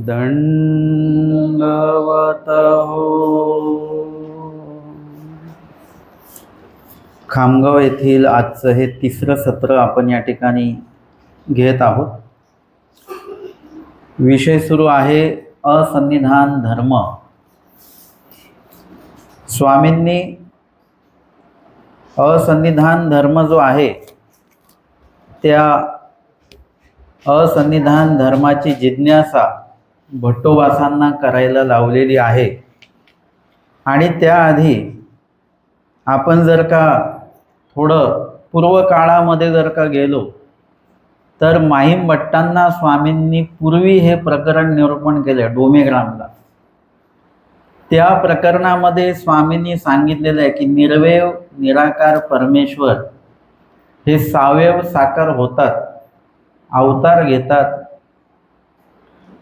दंडवत हो. खामगाव येथील आजचं हे तिसरं सत्र आपण या ठिकाणी घेत आहोत. विषय सुरू आहे असंनिधान धर्म. स्वामींनी असंनिधान धर्म जो आहे त्या असंनिधान धर्माची जिज्ञासा भट्टोबासांना करायला लावलेली आहे. आणि त्याआधी आपण जर का थोडं पूर्व काळामध्ये जर का गेलो तर माहीम भट्टांना स्वामींनी पूर्वी हे प्रकरण निरूपण केले डोमेग्रामला. त्या प्रकरणामध्ये स्वामींनी सांगितलेलं आहे की निर्वैव निराकार परमेश्वर हे सावयव साकार होतात, अवतार घेतात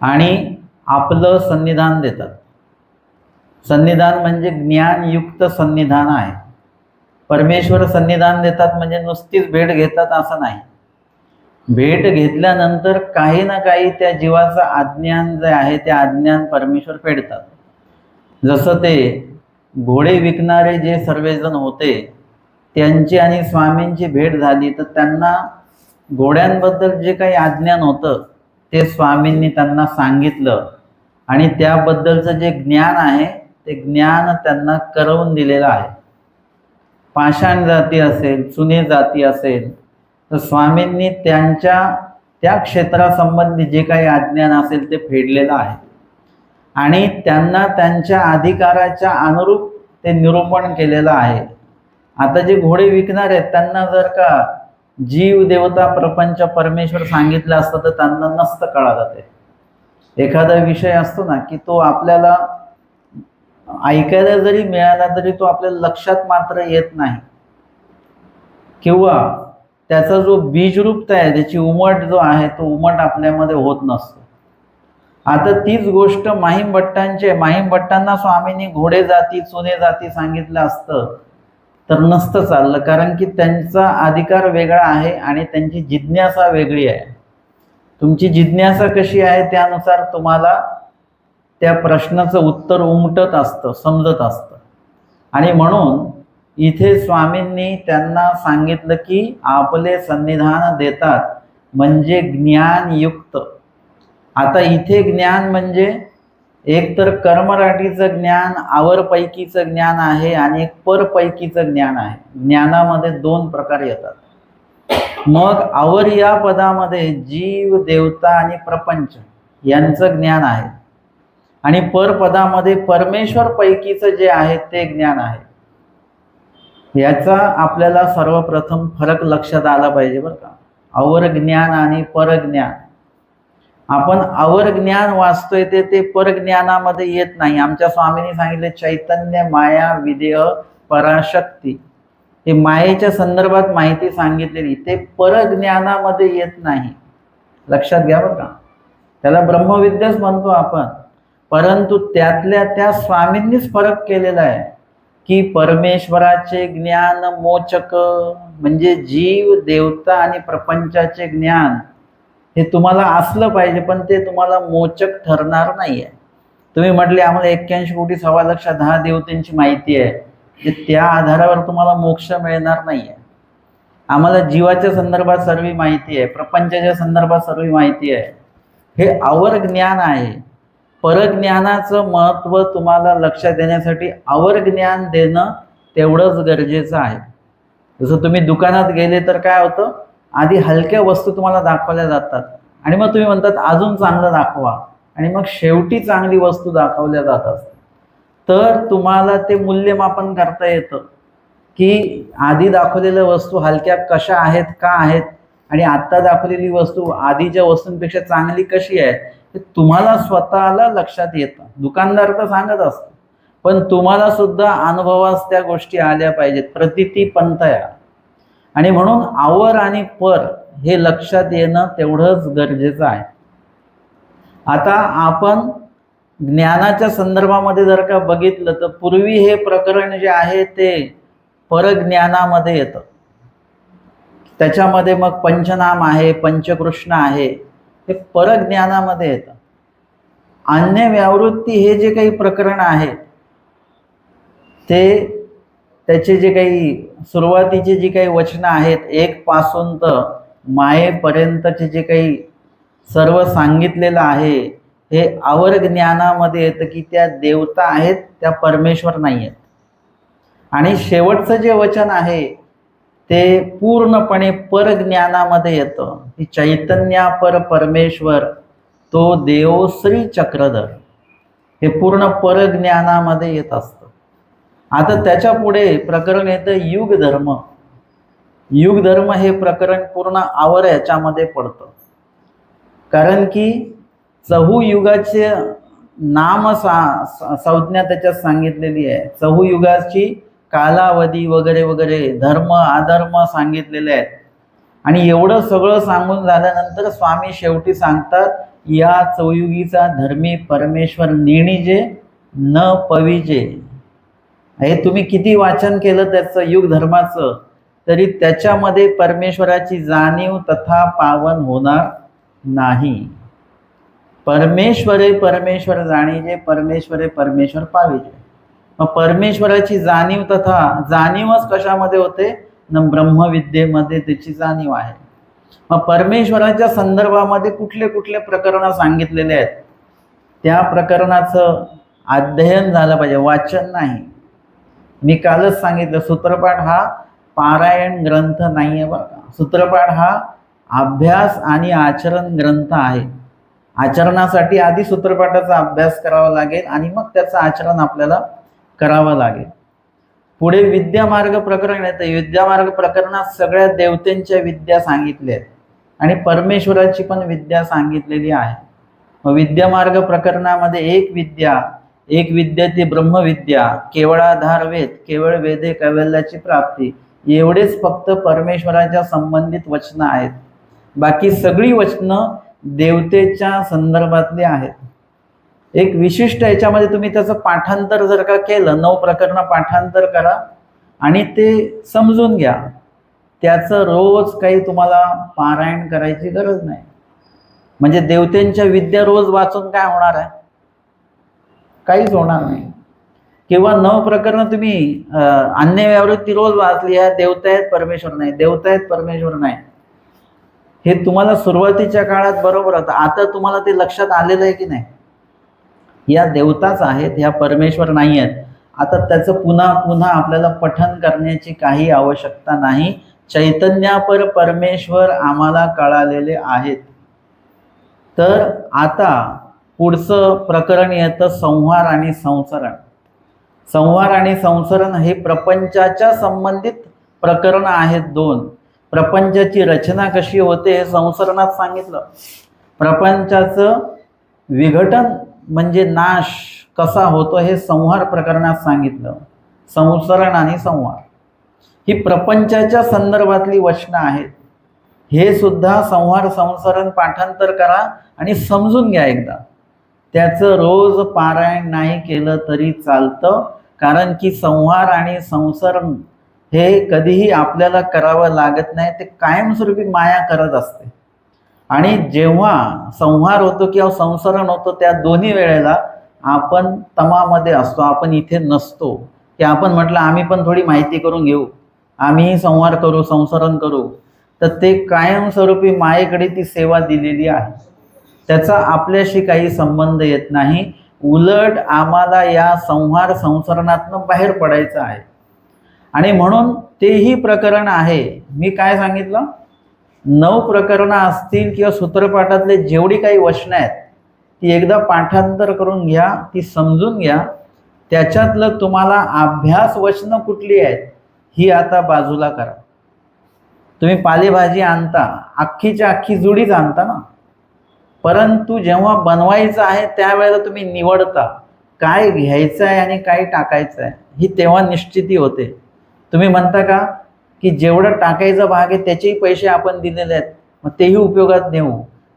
आणि आपलं सन्निधान देतात. सन्निधान म्हणजे ज्ञानयुक्त सन्निधान आहे. परमेश्वर सन्निधान देतात म्हणजे नुसतीच भेट घेतात असं नाही. भेट घेतल्यानंतर काही ना काही त्या जीवाचं अज्ञान जे आहे ते अज्ञान परमेश्वर फेडतात. जसं ते घोडे विकणारे जे सर्वजण होते त्यांची आणि स्वामींची भेट झाली तर त्यांना घोड्यांबद्दल जे काही अज्ञान होतं ते स्वामींनी त्यांना सांगितलं आणि त्याबद्दलचं जे ज्ञान आहे ते ज्ञान त्यांना करवून दिलेलं आहे. पाषाण जाती असेल, चुने जाती असेल तर स्वामींनी त्यांच्या त्या क्षेत्रासंबंधी जे काही अज्ञान असेल ते फेडलेलं आहे आणि त्यांना त्यांच्या अधिकाराच्या अनुरूप ते निरूपण केलेलं आहे. आता जे घोडे विकणार आहेत त्यांना जर का जीव देवता प्रपंच परमेश्वर सांगितलं असतं तर त्यांना नसतं कळालं. ते एखादा विषय असतो ना की तो आपल्याला ऐकायला जरी मिळाला तरी तो आपल्याला लक्षात मात्र येत नाही किंवा त्याचा जो बीजरूप आहे त्याची उमट जो आहे तो उमट आपल्यामध्ये होत नसतो. आता तीच गोष्ट माहीम भट्टांना स्वामींनी घोडे जाती चुने जाती सांगितलं असतं तर नसतं चाललं, कारण की त्यांचा अधिकार वेगळा आहे आणि त्यांची जिज्ञासा वेगळी आहे. तुमची जिज्ञासा कशी आहे त्यानुसार तुम्हाला त्या प्रश्नाचं उत्तर उमटत असतं, समजत असतं. आणि म्हणून इथे स्वामींनी त्यांना सांगितलं की आपले सन्निधान देतात म्हणजे ज्ञानयुक्त. आता इथे ज्ञान म्हणजे एक तर कर्मराटीचं ज्ञान, आवरपैकीचं ज्ञान आहे आणि एक परपैकीचं ज्ञान आहे. ज्ञानामध्ये दोन प्रकार येतात. मग आवर या पदामध्ये जीव देवता आणि प्रपंच यांचं ज्ञान आहे आणि परपदामध्ये परमेश्वर पैकीचं जे आहे ते ज्ञान आहे. याचा आपल्याला सर्वप्रथम फरक लक्षात आला पाहिजे बरं का. आवर ज्ञान आणि परज्ञान. आपण आवर ज्ञान वाचतोय ते परज्ञानामध्ये येत नाही. आमच्या स्वामींनी सांगितले चैतन्य माया विदेह पराशक्ती, हे मायेच्या संदर्भात माहिती सांगितलेली ते परज्ञानामध्ये येत नाही. लक्षात घ्या बरं का. त्याला ब्रह्मविद्याच म्हणतो आपण, परंतु त्यातल्या त्या स्वामींनीच फरक केलेला आहे की परमेश्वराचे ज्ञान मोचक म्हणजे जीव देवता आणि प्रपंचाचे ज्ञान हे तुम्हाला असलं पाहिजे, पण ते तुम्हाला मोचक ठरणार नाही आहे. तुम्ही म्हटले आम्हाला 81 कोटी 1.25 देवतांची माहिती आहे, त्या आधारावर तुम्हाला मोक्ष मिळणार नाही आहे. आम्हाला जीवाच्या संदर्भात सर्व माहिती आहे, प्रपंचाच्या संदर्भात सर्व माहिती आहे. हे आवर ज्ञान आहे. परज्ञानाचं महत्त्व तुम्हाला लक्षात येण्यासाठी आवर ज्ञान देणं तेवढंच गरजेचं आहे. जसं तुम्ही दुकानात गेले तर काय होतं, आधी हलक्या वस्तू तुम्हाला दाखवल्या जातात आणि मग तुम्ही म्हणतात अजून चांगलं दाखवा आणि मग शेवटी चांगली वस्तू दाखवल्या जातात. तर तुम्हाला ते मूल्यमापन करता येतं की आधी दाखवलेल्या वस्तू हलक्या कशा आहेत, का आहेत आणि आत्ता दाखवलेली वस्तू आधीच्या वस्तूंपेक्षा चांगली कशी आहे हे तुम्हाला स्वतःला लक्षात येतं. दुकानदार तर सांगत असतो पण तुम्हाला सुद्धा अनुभवास त्या गोष्टी आल्या पाहिजेत, प्रतिती पंथया. आणि म्हणून आवर आणि पर हे लक्षात येणं तेवढंच गरजेचं आहे. आता आपण ज्ञानाच्या संदर्भामध्ये जर का बघितलं तर पूर्वी हे प्रकरण जे आहे ते परज्ञानामध्ये येतं. त्याच्यामध्ये मग पंचनाम आहे, पंचकृष्ण आहे, हे परज्ञानामध्ये येतं. अन्य व्यावृत्ती हे जे काही प्रकरण आहे ते त्याचे जे काही सुरुवातीचे जी काही वचनं आहेत 1 पासून तर मायेपर्यंतचे जे काही सर्व सांगितलेलं आहे हे आवर ज्ञानामध्ये येतं की त्या देवता आहेत, त्या परमेश्वर नाही आहेत. आणि शेवटचं जे वचन आहे ते पूर्णपणे परज्ञानामध्ये येतं की चैतन्यापर परमेश्वर तो देव श्री चक्रधर, हे पूर्ण परज्ञानामध्ये येत असतं. आता त्याच्या पुढे प्रकरण येतं युग धर्म. युग धर्म हे प्रकरण पूर्ण आवर याच्यामध्ये पडतं, कारण की चहुयुगाचे नाम संज्ञा त्याच्यात सांगितलेली आहे. चहुयुगाची कालावधी वगैरे वगैरे धर्म अधर्म सांगितलेले आहेत. आणि एवढं सगळं सांगून झाल्यानंतर स्वामी शेवटी सांगतात, या चौयुगीचा धर्मी परमेश्वर नेणीजे न पविजे. हे तुम्ही किती वाचन केलं त्याचं युग धर्माचं तरी त्याच्यामध्ये परमेश्वराची जाणीव तथा पावन होणार नाही. परमेश्वरे परमेश्वर जाणीजे, परमेश्वरे परमेश्वर पाविजे. मग परमेश्वराची जाणीव तथा जाणीवच कशामध्ये होते न ब्रह्मविद्येमध्ये त्याची जाणीव आहे. मग परमेश्वराच्या संदर्भामध्ये कुठले कुठले प्रकरण सांगितलेले आहेत त्या प्रकरणाचं अध्ययन झालं पाहिजे, वाचन नाही. मी कालच सांगितलं सूत्रपाठ हा पारायण ग्रंथ नाही आहे बरं का. सूत्रपाठ हा अभ्यास आणि आचरण ग्रंथ आहे. आचरणासाठी आधी सूत्रपाठाचा अभ्यास करावा लागेल आणि मग त्याचं आचरण आपल्याला करावं लागेल. पुढे विद्यामार्ग प्रकरण येतं. विद्यामार्ग प्रकरणात सगळ्या देवतेंच्या विद्या सांगितल्या आहेत आणि परमेश्वराची पण विद्या सांगितलेली आहे. मग विद्यामार्ग प्रकरणामध्ये एक विद्या ती ब्रह्मविद्या, केवळाधार वेद, केवळ वेदे कैवल्याची प्राप्ती, एवढेच फक्त परमेश्वराच्या संबंधित वचनं आहेत. बाकी सगळी वचनं देवतेच्या संदर्भातली आहेत. एक विशिष्ट याच्यामध्ये तुम्ही त्याचं पाठांतर जर का केलं, 9 प्रकरणं पाठांतर करा आणि ते समजून घ्या. त्याचं रोज काही तुम्हाला पारायण करायची गरज नाही. म्हणजे देवतेंच्या विद्या रोज वाचून काय होणार आहे, काहीच होणार नाही. किंवा 9 प्रकरणं तुम्ही अन्य व्यावृत्ती रोज वाचली आहे, देवता आहेत परमेश्वर नाही, देवता आहेत परमेश्वर नाही, हे तुम्हाला सुरुवातीच्या काळात बरोबर होतं. आता तुम्हाला ते लक्षात आलेलं आहे की नाही, या देवताच आहेत, ह्या परमेश्वर नाही आहेत. आता त्याचं पुन्हा पुन्हा आपल्याला पठन करण्याची काही आवश्यकता नाही. चैतन्यापर परमेश्वर आम्हाला कळालेले आहेत. तर आता पुढचं प्रकरण येतं संहार आणि संसरण. संहार आणि संसरण हे प्रपंचाच्या संबंधित प्रकरण आहेत 2. प्रपंचाची रचना कशी होते हे संसरणात सांगितलं. प्रपंचाचं विघटन म्हणजे नाश कसा होतो हे संहार प्रकरणात सांगितलं. संसरण आणि संहार ही प्रपंचाच्या संदर्भातली वचनं आहेत. हे सुद्धा संहार संसरण पाठांतर करा आणि समजून घ्या एकदा. त्याचं रोज पारायण नाही केलं तरी चालतं, कारण की संहार आणि संसरण हे कधीही आपल्याला करावं लागत नाही, ते कायमस्वरूपी माया करत असते. आणि जेव्हा संहार होतो किंवा संसरण होतो त्या दोन्ही वेळेला आपण तमामध्ये असतो, आपण इथे नसतो. की आपण म्हटलं आम्ही पण थोडी माहिती करून घेऊ, आम्हीही संहार करू संसरण करू, तर ते कायमस्वरूपी मायेकडे ती सेवा दिलेली आहे, त्याचा आपल्याशी काही संबंध येत नाही. उलट आम्हाला या संहार संसरणातनं बाहेर पडायचं आहे. आणि म्हणून तेही प्रकरण आहे. मी काय सांगितलं, 9 प्रकरणं असतील किंवा सूत्रपाठातले जेवढी काही वचनं आहेत ती एकदा पाठांतर करून घ्या, ती समजून घ्या. त्याच्यातलं तुम्हाला अभ्यास वचनं कुठली आहेत ही आता बाजूला करा. तुम्ही पालेभाजी आणता, अख्खीच्या अख्खी जुडीच आणता ना, परंतु जेव्हा बनवायचं आहे त्यावेळेला तुम्ही निवडता काय घ्यायचं आहे आणि काय टाकायचं आहे, ही तेव्हा निश्चिती होते. तुम्ही म्हणता का की जेवढं टाकायचा भाग आहे त्याचेही पैसे आपण दिलेले आहेत, मग तेही उपयोगात नेऊ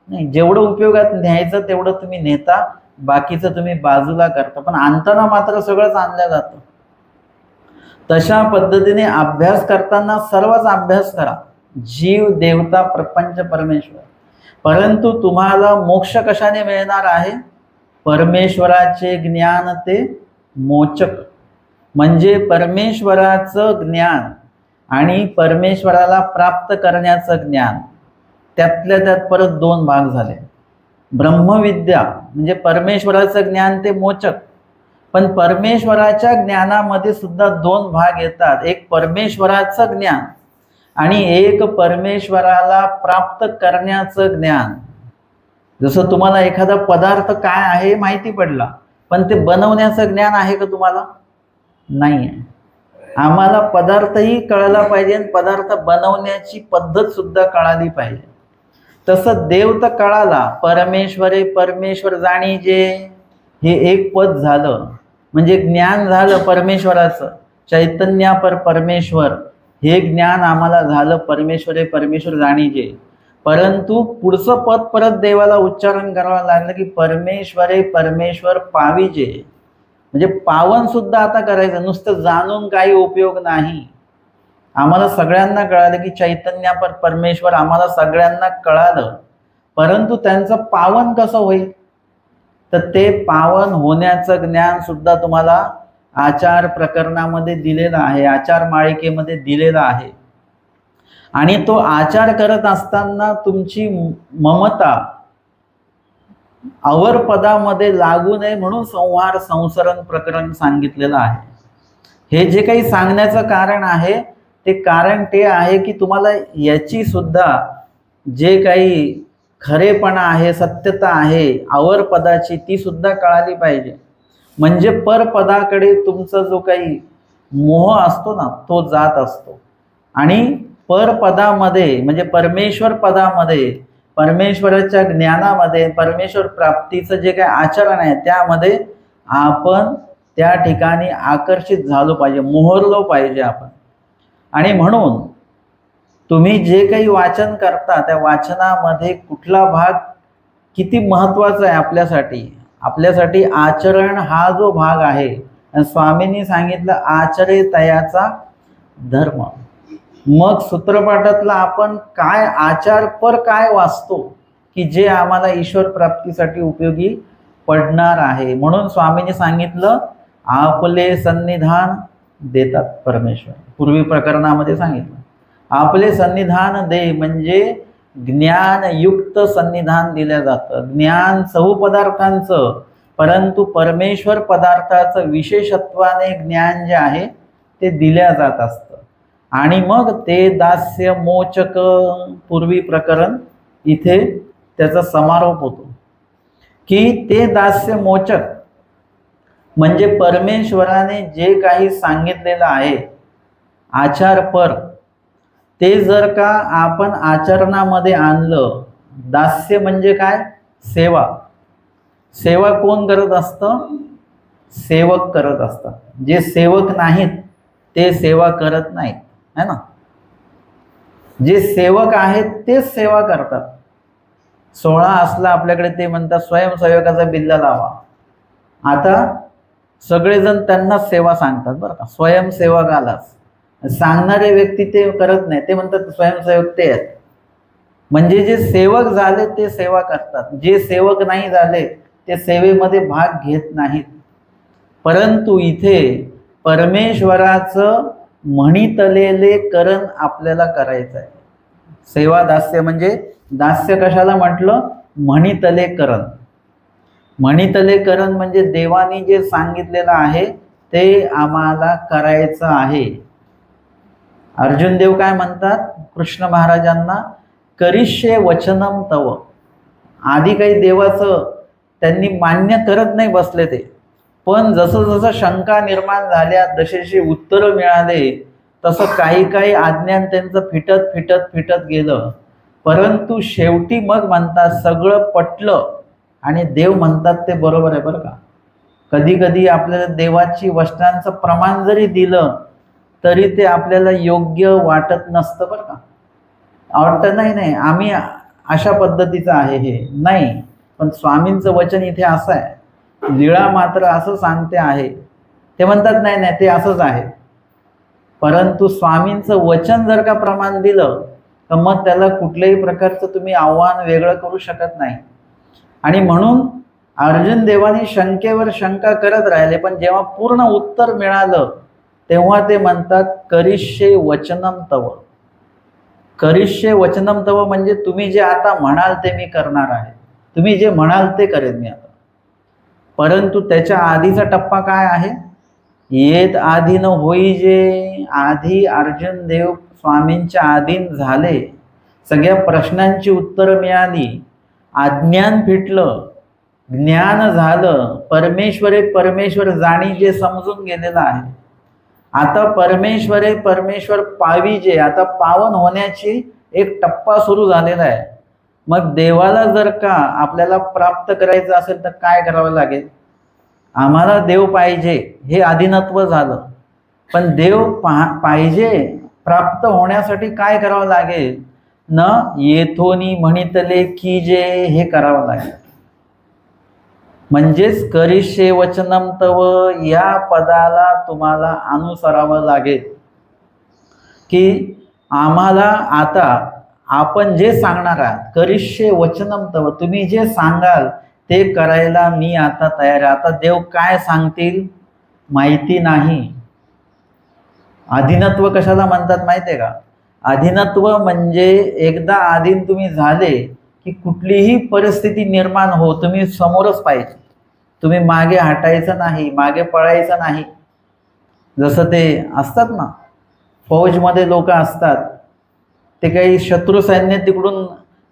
नाही. जेवढं उपयोगात न्यायचं तेवढं तुम्ही नेता, बाकीचं तुम्ही बाजूला करता, पण आणताना मात्र सगळंच आणलं जातं. तशा पद्धतीने अभ्यास करताना सर्वच अभ्यास करा, जीव देवता प्रपंच परमेश्वर. परंतु तुम्हाला मोक्ष कशाने मिळणार आहे, परमेश्वराचे ज्ञान ते मोचक, म्हणजे परमेश्वराचं ज्ञान आणि परमेश्वराला प्राप्त करण्याचं ज्ञान, त्यातल्या त्यात परत दोन भाग झाले. ब्रह्मविद्या म्हणजे परमेश्वराचं ज्ञान ते मोचक, पण परमेश्वराच्या ज्ञानामध्ये सुद्धा दोन भाग येतात. एक परमेश्वराचं ज्ञान आणि एक परमेश्वराला प्राप्त करण्याचं ज्ञान. जसं तुम्हाला एखादा पदार्थ काय आहे माहिती पडला, पण ते बनवण्याचं ज्ञान आहे का तुम्हाला? नाही आहे. आम्हाला पदार्थही कळला पाहिजे आणि पदार्थ बनवण्याची पद्धत सुद्धा कळाली पाहिजे. तसं देव तर कळाला, परमेश्वरे परमेश्वर जाणीजे, हे एक पद झालं म्हणजे ज्ञान झालं परमेश्वराचं. चैतन्यापर परमेश्वर हे ज्ञान आम्हाला झालं, परमेश्वरे परमेश्वर जाणीजे. परंतु पुढचं पद परत देवाला उच्चारण करावं लागलं की परमेश्वरे परमेश्वर पाविजे, म्हणजे पावन सुद्धा आता करायचं. नुसतं जाणून काही उपयोग नाही. आम्हाला सगळ्यांना कळालं की चैतन्यापर परमेश्वर आम्हाला सगळ्यांना कळालं, परंतु त्यांचं पावन कसं होईल? तर ते पावन होण्याचं ज्ञान सुद्धा तुम्हाला आचार प्रकरणामध्ये दिलेलं आहे, आचार माळिकेमध्ये दिलेलं आहे. आणि तो आचार करत असताना तुमची ममता अवर पदामध्ये लागू नये म्हणून संहार संसरण प्रकरण सांगितलेलं आहे. हे जे काही सांगण्याचं कारण आहे ते कारण ते आहे की तुम्हाला याची सुद्धा जे काही खरेपणा आहे, सत्यता आहे अवर पदाची, ती सुद्धा कळाली पाहिजे. म्हणजे परपदाकडे तुमचा जो काही मोह असतो ना तो जात असतो. आणि परपदामध्ये म्हणजे परमेश्वर पदामध्ये, परमेश्वराच्या ज्ञानामध्ये, परमेश्वर प्राप्तीचं जे काही आचरण आहे त्यामध्ये आपण त्या ठिकाणी आकर्षित झालो पाहिजे, मोहरलो पाहिजे आपण. आणि म्हणून तुम्ही जे काही वाचन करता त्या वाचनामध्ये कुठला भाग किती महत्त्वाचा आहे आपल्यासाठी, आपल्यासाठी आचरण हा जो भाग आहे. स्वामींनी सांगितलं आचरे तयाचा धर्म. मग सूत्रपाठातला आपण काय आचार पर काय वाचतो की जे आम्हाला ईश्वर प्राप्तीसाठी उपयोगी पडणार आहे. म्हणून स्वामींनी सांगितलं आपले सन्निधान देतात परमेश्वर. पूर्वी प्रकरणामध्ये सांगितलं आपले सन्निधान दे, म्हणजे ज्ञानयुक्त सन्निधान दिलं जातं. ज्ञान सर्व पदार्थांचं, परंतु परमेश्वर पदार्थाचं विशेषत्वाने ज्ञान जे आहे ते दिल्या जात असतं. आणि मग ते दास्य मोचक पूर्वी प्रकरण इथे त्याचा समारोप होतो की ते दास्य मोचक म्हणजे परमेश्वराने जे काही सांगितलेलं आहे आचारपर, ते जर का आपण आचरणामध्ये आणलं. दास्य म्हणजे काय? सेवा. सेवा कोण करत असतं? सेवक करत असतात. जे सेवक नाहीत ते सेवा करत नाहीत, है ना. जे सेवक आहेत तेच सेवा करतात. 16 असला आपल्याकडे ते म्हणतात स्वयंसेवकाचा बिल्ला लावा. आता सगळेजण त्यांना सेवा सांगतात बरं का, स्वयंसेवकालाच. सांगणारे व्यक्ती ते करत नाही, ते म्हणतात स्वयंसेवक ते आहेत. म्हणजे जे सेवक झाले ते सेवा करतात, जे सेवक नाही झाले ते सेवेमध्ये भाग घेत नाहीत. परंतु इथे परमेश्वराचं म्हणितलेले करण आपल्याला करायचं आहे. सेवा दास्य म्हणजे दास्य कशाला म्हटलं? म्हणितले करण. म्हणितले करण म्हणजे देवानी जे सांगितलेलं आहे ते आम्हाला करायचं आहे. अर्जुन देव काय म्हणतात कृष्ण महाराजांना? करिष्ये वचनम तव. आधी काही देवाचं त्यांनी मान्य करत नाही बसले ते, पण जसं जसं शंका निर्माण झाल्या, जसे जसे उत्तरं मिळाले, तसं काही काही आज्ञान त्यांचं फिटत फिटत फिटत गेलं. परंतु शेवटी मग म्हणतात सगळं पटलं आणि देव म्हणतात ते बरोबर आहे बरं का. कधी कधी आपल्याला देवाची वचनांचं प्रमाण जरी दिलं तरी ते आपल्याला योग्य वाटत नसतं बरं का. वाटतं नाही आम्ही अशा पद्धतीचं आहे हे नाही, पण स्वामींचं वचन इथे असं आहे, लीळा मात्र असं सांगते आहे. ते म्हणतात नाही ते असंच आहे. परंतु स्वामींचं वचन जर का प्रमाण दिलं तर मग त्याला कुठल्याही प्रकारचं तुम्ही आव्हान वेगळं करू शकत नाही. आणि म्हणून अर्जुन देवाने शंकेवर शंका करत राहिले, पण जेव्हा पूर्ण उत्तर मिळालं तेव्हा ते म्हणतात करिष्ये वचनम तव. करिष्ये वचनम तव म्हणजे तुम्ही जे आता म्हणाल ते मी करणार आहे, तुम्ही जे म्हणाल ते करेन मी आता. परंतु त्याच्या आधीचा टप्पा काय आहे? येत आधी न होई जे. आधी अर्जुन देव स्वामींच्या अधीन झाले, सगळ्या प्रश्नांची उत्तरं मिळाली, अज्ञान फिटलं, ज्ञान झालं, परमेश्वरे परमेश्वर जाणी जे समजून गेलेलं आहे. आता परमेश्वरे परमेश्वर पाविजे, आता पावन होण्याची एक टप्पा सुरू झालेला आहे. मग देवाला जर का आपल्याला प्राप्त करायचं असेल तर काय करावं लागेल? आम्हाला देव पाहिजे हे आधीनत्व झालं, पण देव पाहिजे प्राप्त होण्यासाठी काय करावं लागेल? न येथोनी म्हणितले की जे, हे करावं लागेल. म्हणजेच करिष्ये वचनम तव या पदाला तुम्हाला अनुसरावं लागेल, की आम्हाला आता आपण जे सांगणार आहात, करिष्ये वचनम तव, तुम्ही जे सांगाल ते करायला मी आता तयार आहे. आता देव काय सांगतील माहिती नाही. अधीनत्व कशाला म्हणतात माहिती आहे का? अधीनत्व म्हणजे एकदा अधीन तुम्ही झाले की कुठलीही परिस्थिती निर्माण हो, तुम्ही समोरच पाहिजे. तुम्ही मागे हटायचं नाही, मागे पळायचं नाही. जसं ते असतात ना, फौजमध्ये लोक असतात, ते काही शत्रू सैन्य तिकडून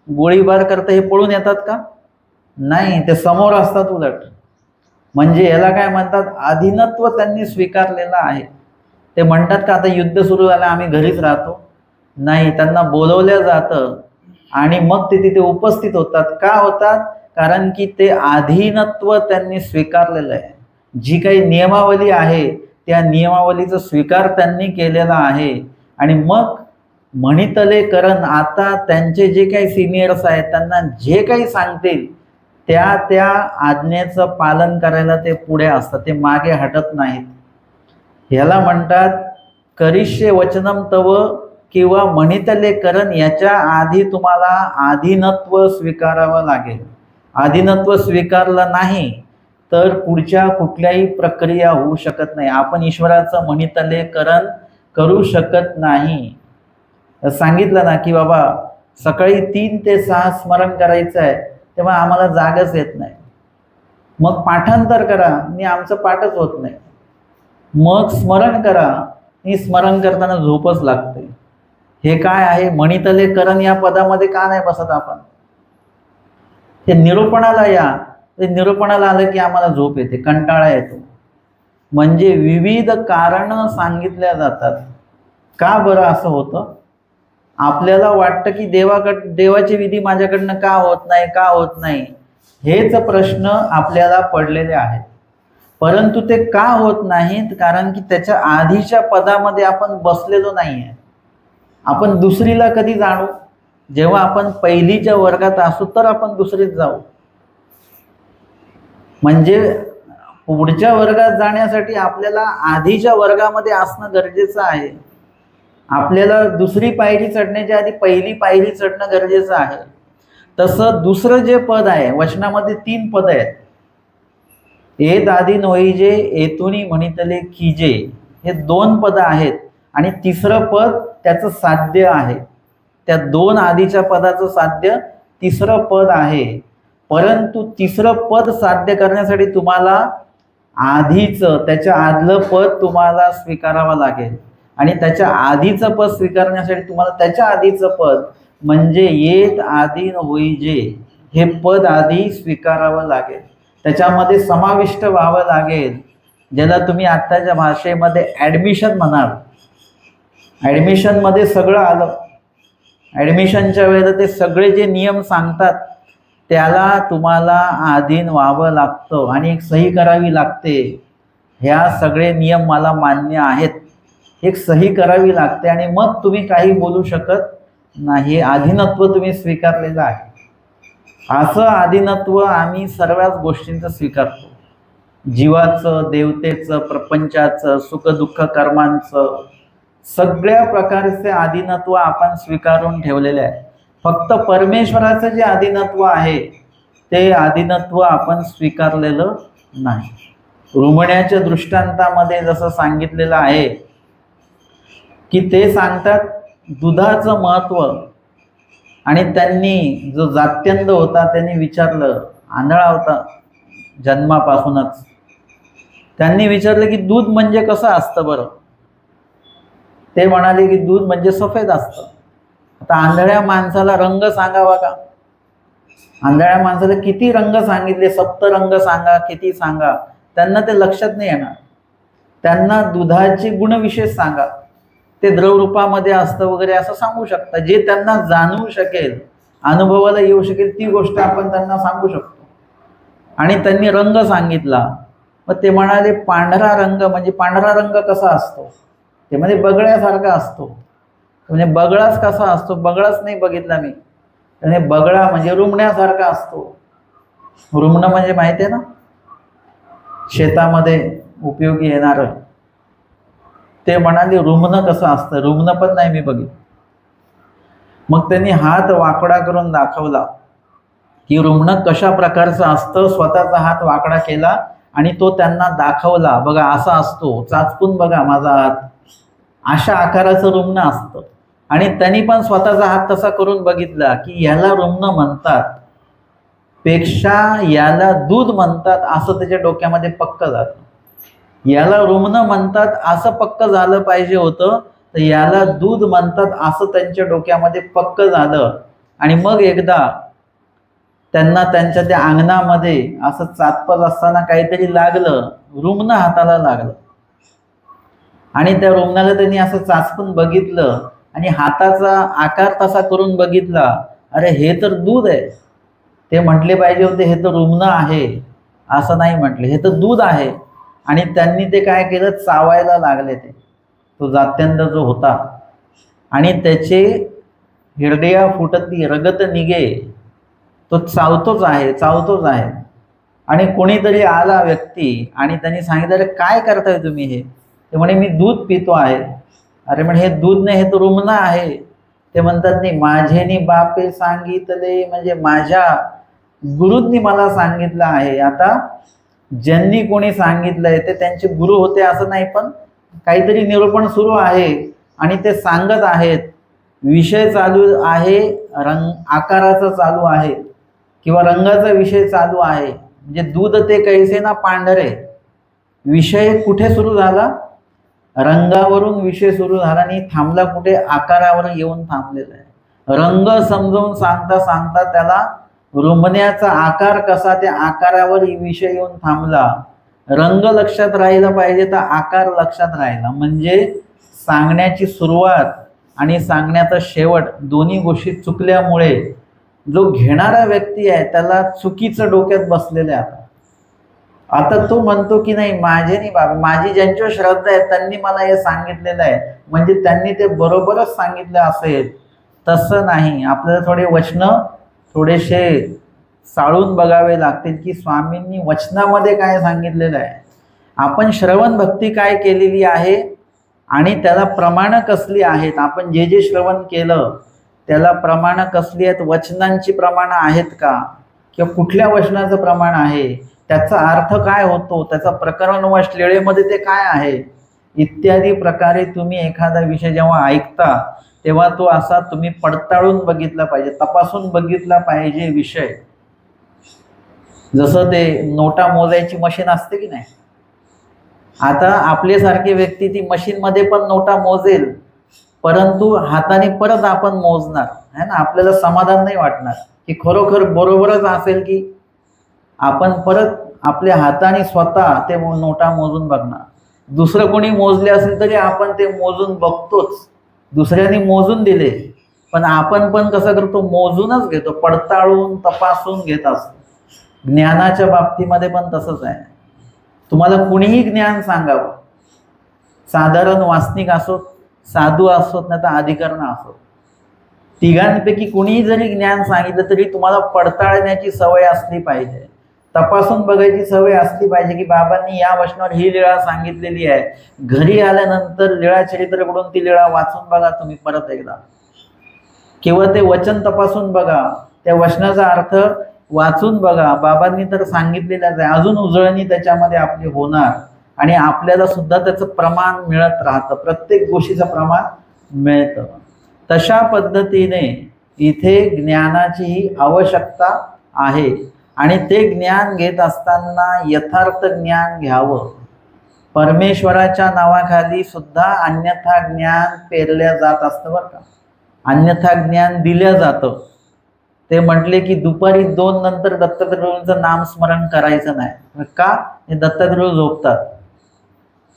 गोळीबार करता हे पळून येतात का? नाही, ते समोर असतात उलट. म्हणजे याला काय म्हणतात? अधीनत्व त्यांनी स्वीकारलेलं आहे. ते म्हणतात का आता युद्ध सुरू झालं आम्ही घरीच राहतो? नाही, त्यांना बोलवलं जातं आणि मग ते तिथे उपस्थित होतात. का होतात? कारण की ते अधीनत्व त्यांनी स्वीकारलेलं आहे. जी काही नियमावली आहे त्या नियमावलीचा स्वीकार त्यांनी केलेला आहे. आणि मग म्हणितले करण, आता त्यांचे जे काही सिनियर्स आहेत त्यांना जे काही सांगतील त्या त्या आज्ञेचं पालन करायला ते पुढे असतात, ते मागे हटत नाहीत. ह्याला म्हणतात करिष्ये वचनम तव किंवा म्हणितले करण. याच्या आधी तुम्हाला आधीनत्व स्वीकारावं लागेल. आधीनत्व स्वीकारलं नाही तर पुढच्या कुठल्याही प्रक्रिया होऊ शकत नाही. आपण ईश्वराचं म्हणितले करण करू शकत नाही. सांगितलं ना की बाबा सकाळी 3 ते 6 स्मरण करायचं आहे, तेव्हा आम्हाला जागच येत नाही. मग पाठांतर करा, आणि आमचं पाठच होत नाही. मग स्मरण करा, आणि स्मरण करताना झोपच लागते. हे काय आहे? म्हणितले करण या पदामध्ये का नाही बसत आपण? ते निरूपणाला या. ते निरूपणाला आलं की आम्हाला झोप येते, कंटाळा येतो. म्हणजे विविध कारणं सांगितल्या जातात. का बरं असं होतं? आपल्याला वाटतं की देवाची विधी माझ्याकडनं का होत नाही, का होत नाही, हेच प्रश्न आपल्याला पडलेले आहेत. परंतु ते का होत नाहीत? कारण की त्याच्या आधीच्या पदामध्ये आपण बसलेलो नाही आहे. आपण दुसरीला कधी जाणू? जेव्हा आपण पहिलीच्या वर्गात असू तर आपण दुसरीत जाऊ. म्हणजे पुढच्या वर्गात जाण्यासाठी आपल्याला आधीच्या वर्गामध्ये असणं गरजेचं आहे. आपल्याला दुसरी पायरी चढण्याच्या आधी पहिली पायरी चढणं गरजेचं आहे. तसं दुसरं जे पद आहे, वचनामध्ये 3 पद आहेत. येत आधी नोईजे, येतुनी म्हणितले कीजे, हे 2 पद आहेत. आणि तिसरं पद त्याचं साध्य आहे. त्या 2 आधीच्या पदाचं साध्य तिसरं पद आहे. परंतु तिसरं पद साध्य करण्यासाठी तुम्हाला आधीचं, त्याच्या आदलं पद तुम्हाला स्वीकारावं लागेल. आणि त्याच्या आधीचं पद स्वीकारण्यासाठी तुम्हाला त्याच्या आधीचं पद म्हणजे येत आधी होईजे हे पद आधी स्वीकारावं लागेल. त्याच्यामध्ये समाविष्ट व्हावं लागेल, ज्याला तुम्ही आत्ताच्या भाषेमध्ये ॲडमिशन म्हणाल. ॲडमिशनमध्ये सगळं आलं. ॲडमिशनच्या वेळेला ते सगळे जे नियम सांगतात त्याला तुम्हाला अधीन व्हावं लागतं आणि एक सही करावी लागते. ह्या सगळे नियम मला मान्य आहेत, एक सही करावी लागते आणि मग तुम्ही काही बोलू शकत नाही. अधीनत्व तुम्ही स्वीकारलेलं आहे. असं अधीनत्व आम्ही सर्वच गोष्टींचं स्वीकारतो. जीवाचं, देवतेचं, प्रपंचाचं, सुखदुःख कर्मांचं, सगळ्या प्रकारचे अधीनत्व आपण स्वीकारून ठेवलेले आहे. फक्त परमेश्वराचं जे अधीनत्व आहे ते आदिनत्व आपण स्वीकारलेलं नाही. रुमण्याच्या दृष्टांतामध्ये जसं सांगितलेलं आहे की ते सांगतात दुधाचं महत्व, आणि त्यांनी जो जात्यंध होता त्यांनी विचारलं, आंधळा होता जन्मापासूनच, त्यांनी विचारलं की दूध म्हणजे कसं असतं बरं. ते म्हणाले की दूध म्हणजे सफेद असतं. आता आंधळ्या माणसाला रंग सांगावा का? आंधळ्या माणसाला किती रंग सांगितले, सप्तरंग सांगा, किती सांगा, त्यांना ते लक्षात नाही येणार. त्यांना दुधाचे गुणविशेष सांगा, ते द्रवरूपामध्ये असतं वगैरे असं सांगू शकता. जे त्यांना जाणवू शकेल, अनुभवाला येऊ शकेल ती गोष्ट आपण त्यांना सांगू शकतो. आणि त्यांनी रंग सांगितला. मग ते म्हणाले पांढरा रंग म्हणजे पांढरा रंग कसा असतो? ते म्हणजे बगळ्यासारखा असतो. म्हणजे बगळाच कसा असतो? बगळाच नाही बघितला मी. त्याने बगळा म्हणजे रुमण्यासारखा असतो. रुमणं म्हणजे माहिती आहे ना, शेतामध्ये उपयोगी येणार. ते म्हणाले रुमणं कसं असतं? रुमणं पण नाही मी बघितलं. मग त्यांनी हात वाकडा करून दाखवला की रुमणं कशा प्रकारचं असतं. स्वतःचा हात वाकडा केला आणि तो त्यांना दाखवला, बघा असा असतो, चाचपून बघा माझा हात, अशा आकाराचं रुमणं असतं. आणि त्यांनी पण स्वतःचा हात तसा करून बघितला की याला रुमणं म्हणतात पेक्षा याला दूध म्हणतात, असं त्याच्या डोक्यामध्ये पक्क झालं. याला रुमणं म्हणतात असं पक्क झालं पाहिजे होतं, तर याला दूध म्हणतात असं त्यांच्या डोक्यामध्ये पक्क झालं. आणि मग एकदा त्यांना त्यांच्या त्या अंगणामध्ये असं चाचपत असताना काहीतरी लागलं, रुमणं हाताला लागलं. आणि त्या रुमणाला त्यांनी असं चाचपून बघितलं आणि हाताचा आकार तसा करून बघितला, अरे हे तर दूध आहे. ते म्हटले पाहिजे होते हे तर रुमणं आहे, असं नाही म्हटले, हे तर दूध आहे. आणि त्यांनी ते काय केलं, चावायला लागले ते, तो जात्यंध जो होता. आणि त्याचे हिरड्या फुटती, रगत निघे, तो चावतोच आहे, चावतोच आहे. आणि कोणीतरी आला व्यक्ती आणि त्यांनी सांगितलं, अरे काय करताय तुम्ही हे? ते म्हणे मी दूध पितो आहे. अरे म्हणे हे दूध नाही, हे तर रुमणं आहे. ते म्हणतात नाही, माझेनी बापे सांगितले, म्हणजे माझ्या गुरूंनी मला सांगितलं आहे. आता ज्यांनी कोणी सांगितलंय ते त्यांचे गुरु होते असं नाही, पण काहीतरी निरूपण सुरू आहे आणि ते सांगत आहेत. विषय चालू आहे, आकाराचा चालू आहे किंवा रंगाचा विषय चालू आहे. म्हणजे दूध ते कैसे ना पांढरे. विषय कुठे सुरू झाला? रंगावरून विषय सुरू झाला आणि थांबला कुठे? आकारावर येऊन थांबलेला आहे. रंग समजावून सांगता सांगता त्याला रुमण्याचा आकार कसा, त्या आकारावर विषय येऊन थांबला. रंग लक्षात राहिला पाहिजे तर आकार लक्षात राहिला. म्हणजे सांगण्याची सुरुवात आणि सांगण्याचा शेवट दोन्ही गोष्टी चुकल्यामुळे जो घेणारा व्यक्ती आहे त्याला चुकीचं डोक्यात बसलेलं आहे. आता तो म्हणतो की नाही, माझे नाही बाबा, माझी ज्यांच्यावर श्रद्धा आहे त्यांनी मला हे सांगितलेलं आहे, म्हणजे त्यांनी ते बरोबरच सांगितलं असेल. तसं नाही. आपल्याला थोडे वचनं थोडेसे साळून बघावे लागतील की स्वामींनी वचनामध्ये काय सांगितलेलं आहे, आपण श्रवण भक्ती काय केलेली आहे आणि त्याला प्रमाणं कसली आहेत. आपण जे जे श्रवण केलं त्याला प्रमाणं कसली आहेत, वचनांची प्रमाणं आहेत का, किंवा कुठल्या वचनाचं प्रमाण आहे, त्याचा अर्थ काय होतो, त्याचा प्रकरणवश लेळेमध्ये ते काय आहे, इत्यादी प्रकारे तुम्ही एखादा विषय जेव्हा ऐकता तेव्हा तो असा तुम्ही पडताळून बघितला पाहिजे, तपासून बघितला पाहिजे विषय. जसं ते नोटा मोजायची मशीन असते की नाही. आता आपल्यासारखे व्यक्ती ती मशीनमध्ये पण नोटा मोजेल, परंतु हाताने परत आपण मोजणार है ना. आपल्याला समाधान नाही वाटणार की खरोखर बरोबरच असेल, की आपण परत आपल्या हाताने स्वतः ते नोटा मोजून बघणार. दुसरं कोणी मोजले असेल तरी आपण ते मोजून बघतोच. दुसऱ्याने मोजून दिले पण आपण पण कसं करतो, मोजूनच घेतो, पडताळून तपासून घेत असतो. ज्ञानाच्या बाबतीमध्ये पण तसंच आहे. तुम्हाला कुणीही ज्ञान सांगावं, साधारण वासनिक असोत, साधू असोत, नाही तर अधिकरण असोत, तिघांपैकी कुणीही जरी ज्ञान सांगितलं तरी तुम्हाला पडताळण्याची सवय असली पाहिजे, तपासून बघायची सवय असली पाहिजे की बाबांनी या वचनावर ही लीळा सांगितलेली आहे. घरी आल्यानंतर लीळाचरित्रकडून ती लीळा वाचून बघा तुम्ही परत एकदा, किंवा ते वचन तपासून बघा, त्या वचनाचा अर्थ वाचून बघा, बाबांनी तर सांगितलेलंच आहे. अजून उजळणी त्याच्यामध्ये आपली होणार आणि आपल्याला सुद्धा त्याचं प्रमाण मिळत राहतं, प्रत्येक गोष्टीचं प्रमाण मिळतं. तशा पद्धतीने इथे ज्ञानाची आवश्यकता आहे आणि ते ज्ञान घेत असताना यथार्थ ज्ञान घ्यावं. परमेश्वराच्या नावाखाली सुद्धा अन्यथा ज्ञान पेरल्या जात असतं बरं का, अन्यथा ज्ञान दिलं जातं. ते म्हटले की दुपारी 2 नंतर दत्तात्रयांचं नामस्मरण करायचं नाही. का? हे दत्तात्रय झोपतात.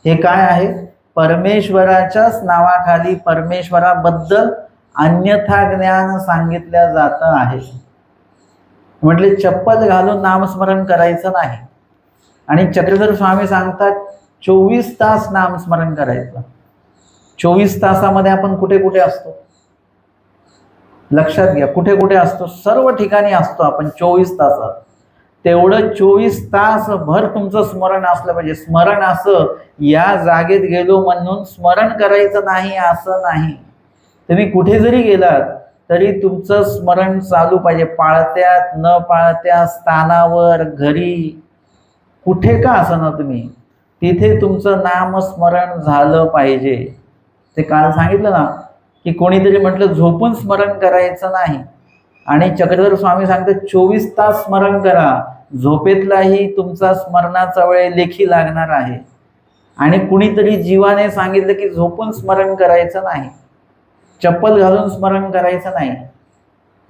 हे काय आहे? परमेश्वराच्याच नावाखाली परमेश्वराबद्दल अन्यथा ज्ञान सांगितलं जातं आहे. म्हटले चप्पल घालून नामस्मरण करायचं नाही. आणि चक्रधर स्वामी सांगतात 24 तास नामस्मरण करायचं. 24 तासामध्ये आपण कुठे कुठे असतो? लक्षात घ्या, कुठे कुठे असतो? सर्व ठिकाणी असतो आपण 24 तासात. तेवढं 24 तास भर तुमचं स्मरण असलं पाहिजे. स्मरण असं या जागेत गेलो म्हणून स्मरण करायचं नाही असं नाही. तुम्ही कुठे जरी गेलात तरी तुमचं स्मरण चालू पाहिजे, पाळत्यात न पाळत्या स्थानावर, घरी, कुठे का असं तुम्ही तिथे तुमचं नामस्मरण झालं पाहिजे. ते काल सांगितलं ना की कोणीतरी म्हटलं झोपून स्मरण करायचं नाही, आणि चक्रधर स्वामी सांगतात 24 तास स्मरण करा. झोपेतलाही तुमचा स्मरणाचा वेळ लेखी लागणार आहे. आणि कुणीतरी जीवाने सांगितलं की झोपून स्मरण करायचं नाही, चप्पल घालून स्मरण करायचं नाही.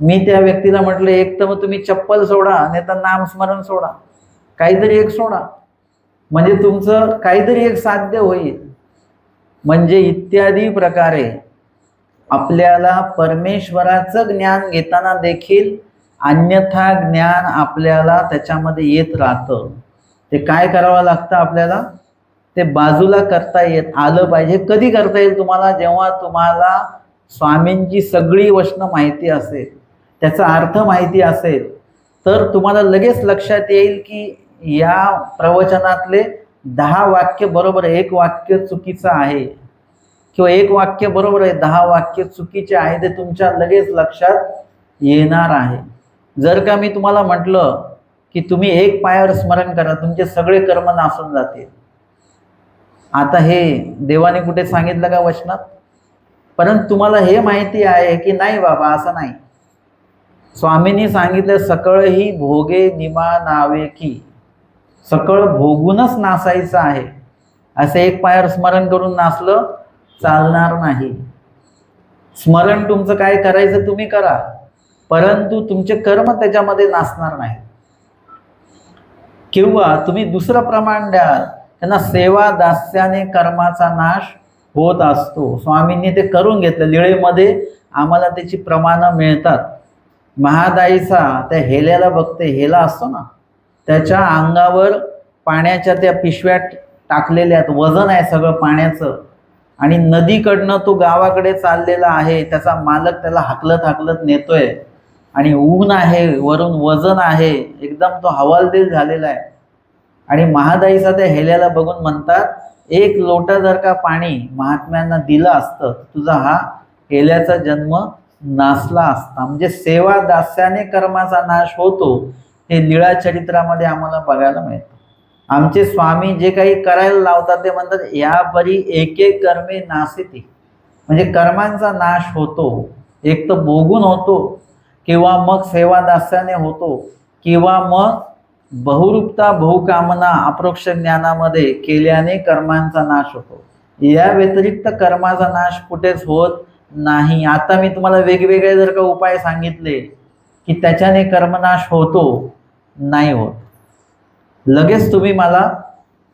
मी त्या व्यक्तीला म्हटलं एक तर मग तुम्ही चप्पल सोडा, नाही तर नामस्मरण सोडा, काहीतरी एक सोडा, म्हणजे तुमचं काहीतरी एक साध्य होईल. म्हणजे इत्यादी प्रकारे आपल्याला परमेश्वराचं ज्ञान घेताना देखील अन्यथा ज्ञान आपल्याला त्याच्यामध्ये येत राहतं. ते काय करावं लागतं आपल्याला? ते बाजूला करता येत आलं पाहिजे. कधी करता येईल तुम्हाला? जेव्हा तुम्हाला स्वामींची सगळी वचनं माहिती असेल, त्याचा अर्थ माहिती असेल, तर तुम्हाला लगेच लक्षात येईल की या प्रवचनातले 10 वाक्य बरोबर, एक वाक्य चुकीचं आहे, किंवा एक वाक्य बरोबर आहे, 10 वाक्य चुकीचे आहे. ते तुमच्या लगेच लक्षात येणार आहे. जर का मी तुम्हाला म्हटलं की तुम्ही एक पायावर स्मरण करा, तुमचे सगळे कर्म नासून जातील, आता हे देवाने कुठे सांगितलं का वचनात? परंतु तुम्हाला हे माहिती आहे की नाही बाबा, असं नाही. स्वामींनी सांगितलं सकळ ही भोगे निमा नावे की, सकळ भोगूनच नासायचं आहे. असे एक पायावर स्मरण करून नासलं चालणार नाही. स्मरण तुमचं काय करायचं तुम्ही करा, परंतु तुमचे कर्म त्याच्यामध्ये नासणार नाही. किंवा तुम्ही दुसरं प्रमाण द्याल, त्यांना सेवा दास्याने कर्माचा नाश होत असतो. स्वामींनी ते करून घेतलं. लीळेमध्ये आम्हाला त्याची प्रमाणं मिळतात. महादाईचा त्या हेल्याला बघते, हेला असतो ना, त्याच्या अंगावर पाण्याच्या त्या पिशव्या टाकलेल्या आहेत, वजन आहे सगळं पाण्याचं, आणि नदीकडनं तो गावाकडे चाललेला आहे. त्याचा मालक त्याला हाकलत हाकलत नेतोय, आणि ऊन आहे, वरून वजन आहे, एकदम तो हवालदिल झालेला आहे. आणि महादाईचा त्या हेल्याला बघून म्हणतात, एक लोटा जर का पाणी महात्म्यांना दिलं असतं तुझा हा हेल्याचा जन्म नासला असता. म्हणजे सेवा दास्याने कर्माचा नाश होतो, हे लीळा चरित्रामध्ये आम्हाला बघायला मिळतं. आमचे स्वामी जे काही करायला लावतात ते म्हणतात यापरी एक एक कर्मे नासिती, म्हणजे कर्मांचा नाश होतो. एक तर भोगून होतो, किंवा मग सेवा दास्याने होतो, किंवा मग बहुरूपता बहुकामना अप्रोक्ष ज्ञानामध्ये केल्याने कर्मांचा नाश होतो. या व्यतिरिक्त कर्माचा नाश कुठेच होत नाही. आता मी तुम्हाला वेगवेगळे जर का उपाय सांगितले की त्याच्याने कर्मनाश होतो, नाही होत. लगेच तुम्ही मला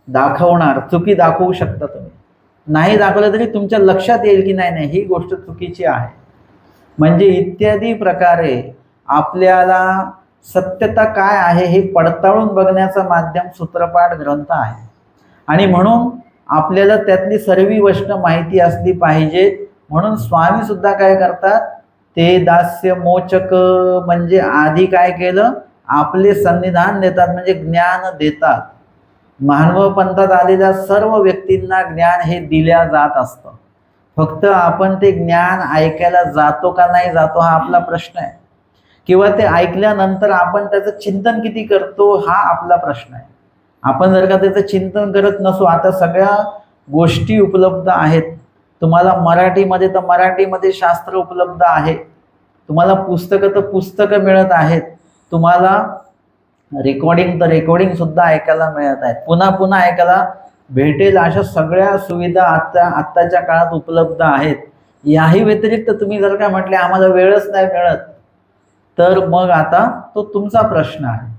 दाखवणार, चुकी दाखवू शकता तुम्ही. नाही दाखवलं तरी तुमच्या लक्षात येईल की नाही नाही ही गोष्ट चुकीची आहे. म्हणजे इत्यादी प्रकारे आपल्याला सत्यता काय आहे हे पडताळून बघण्याचं माध्यम सूत्रपाठ ग्रंथ आहे. आणि म्हणून आपल्याला त्यातली सर्व वचनं माहिती असली पाहिजेत. म्हणून स्वामी सुद्धा काय करतात, ते दास्य मोचक, म्हणजे आधी काय केलं, आपले सन्निधान देतात, म्हणजे ज्ञान देतात. मानव पंथात आलेल्या सर्व व्यक्तींना ज्ञान हे दिल्या जात असतं. फक्त आपण ते ज्ञान ऐकायला जातो का नाही जातो हा आपला प्रश्न आहे. किंवा ते ऐकल्यानंतर आपण त्याचं चिंतन किती करतो हा आपला प्रश्न आहे. आपण जर का त्याचं चिंतन करत नसू, आता सगळ्या गोष्टी उपलब्ध आहेत. तुम्हाला मराठीमध्ये तर मराठीमध्ये शास्त्र उपलब्ध आहे, तुम्हाला पुस्तकं तर पुस्तकं मिळत आहेत, तुम्हाला रेकॉर्डिंग तर रेकॉर्डिंग सुद्धा ऐकायला मिळत आहेत, पुन्हा पुन्हा ऐकायला भेटेल अशा सगळ्या सुविधा आत्ताच्या काळात उपलब्ध आहेत. याही व्यतिरिक्त तुम्ही जर का म्हटले आम्हाला वेळच नाही मिळत, तर मग आता तो तुमचा प्रश्न आहे.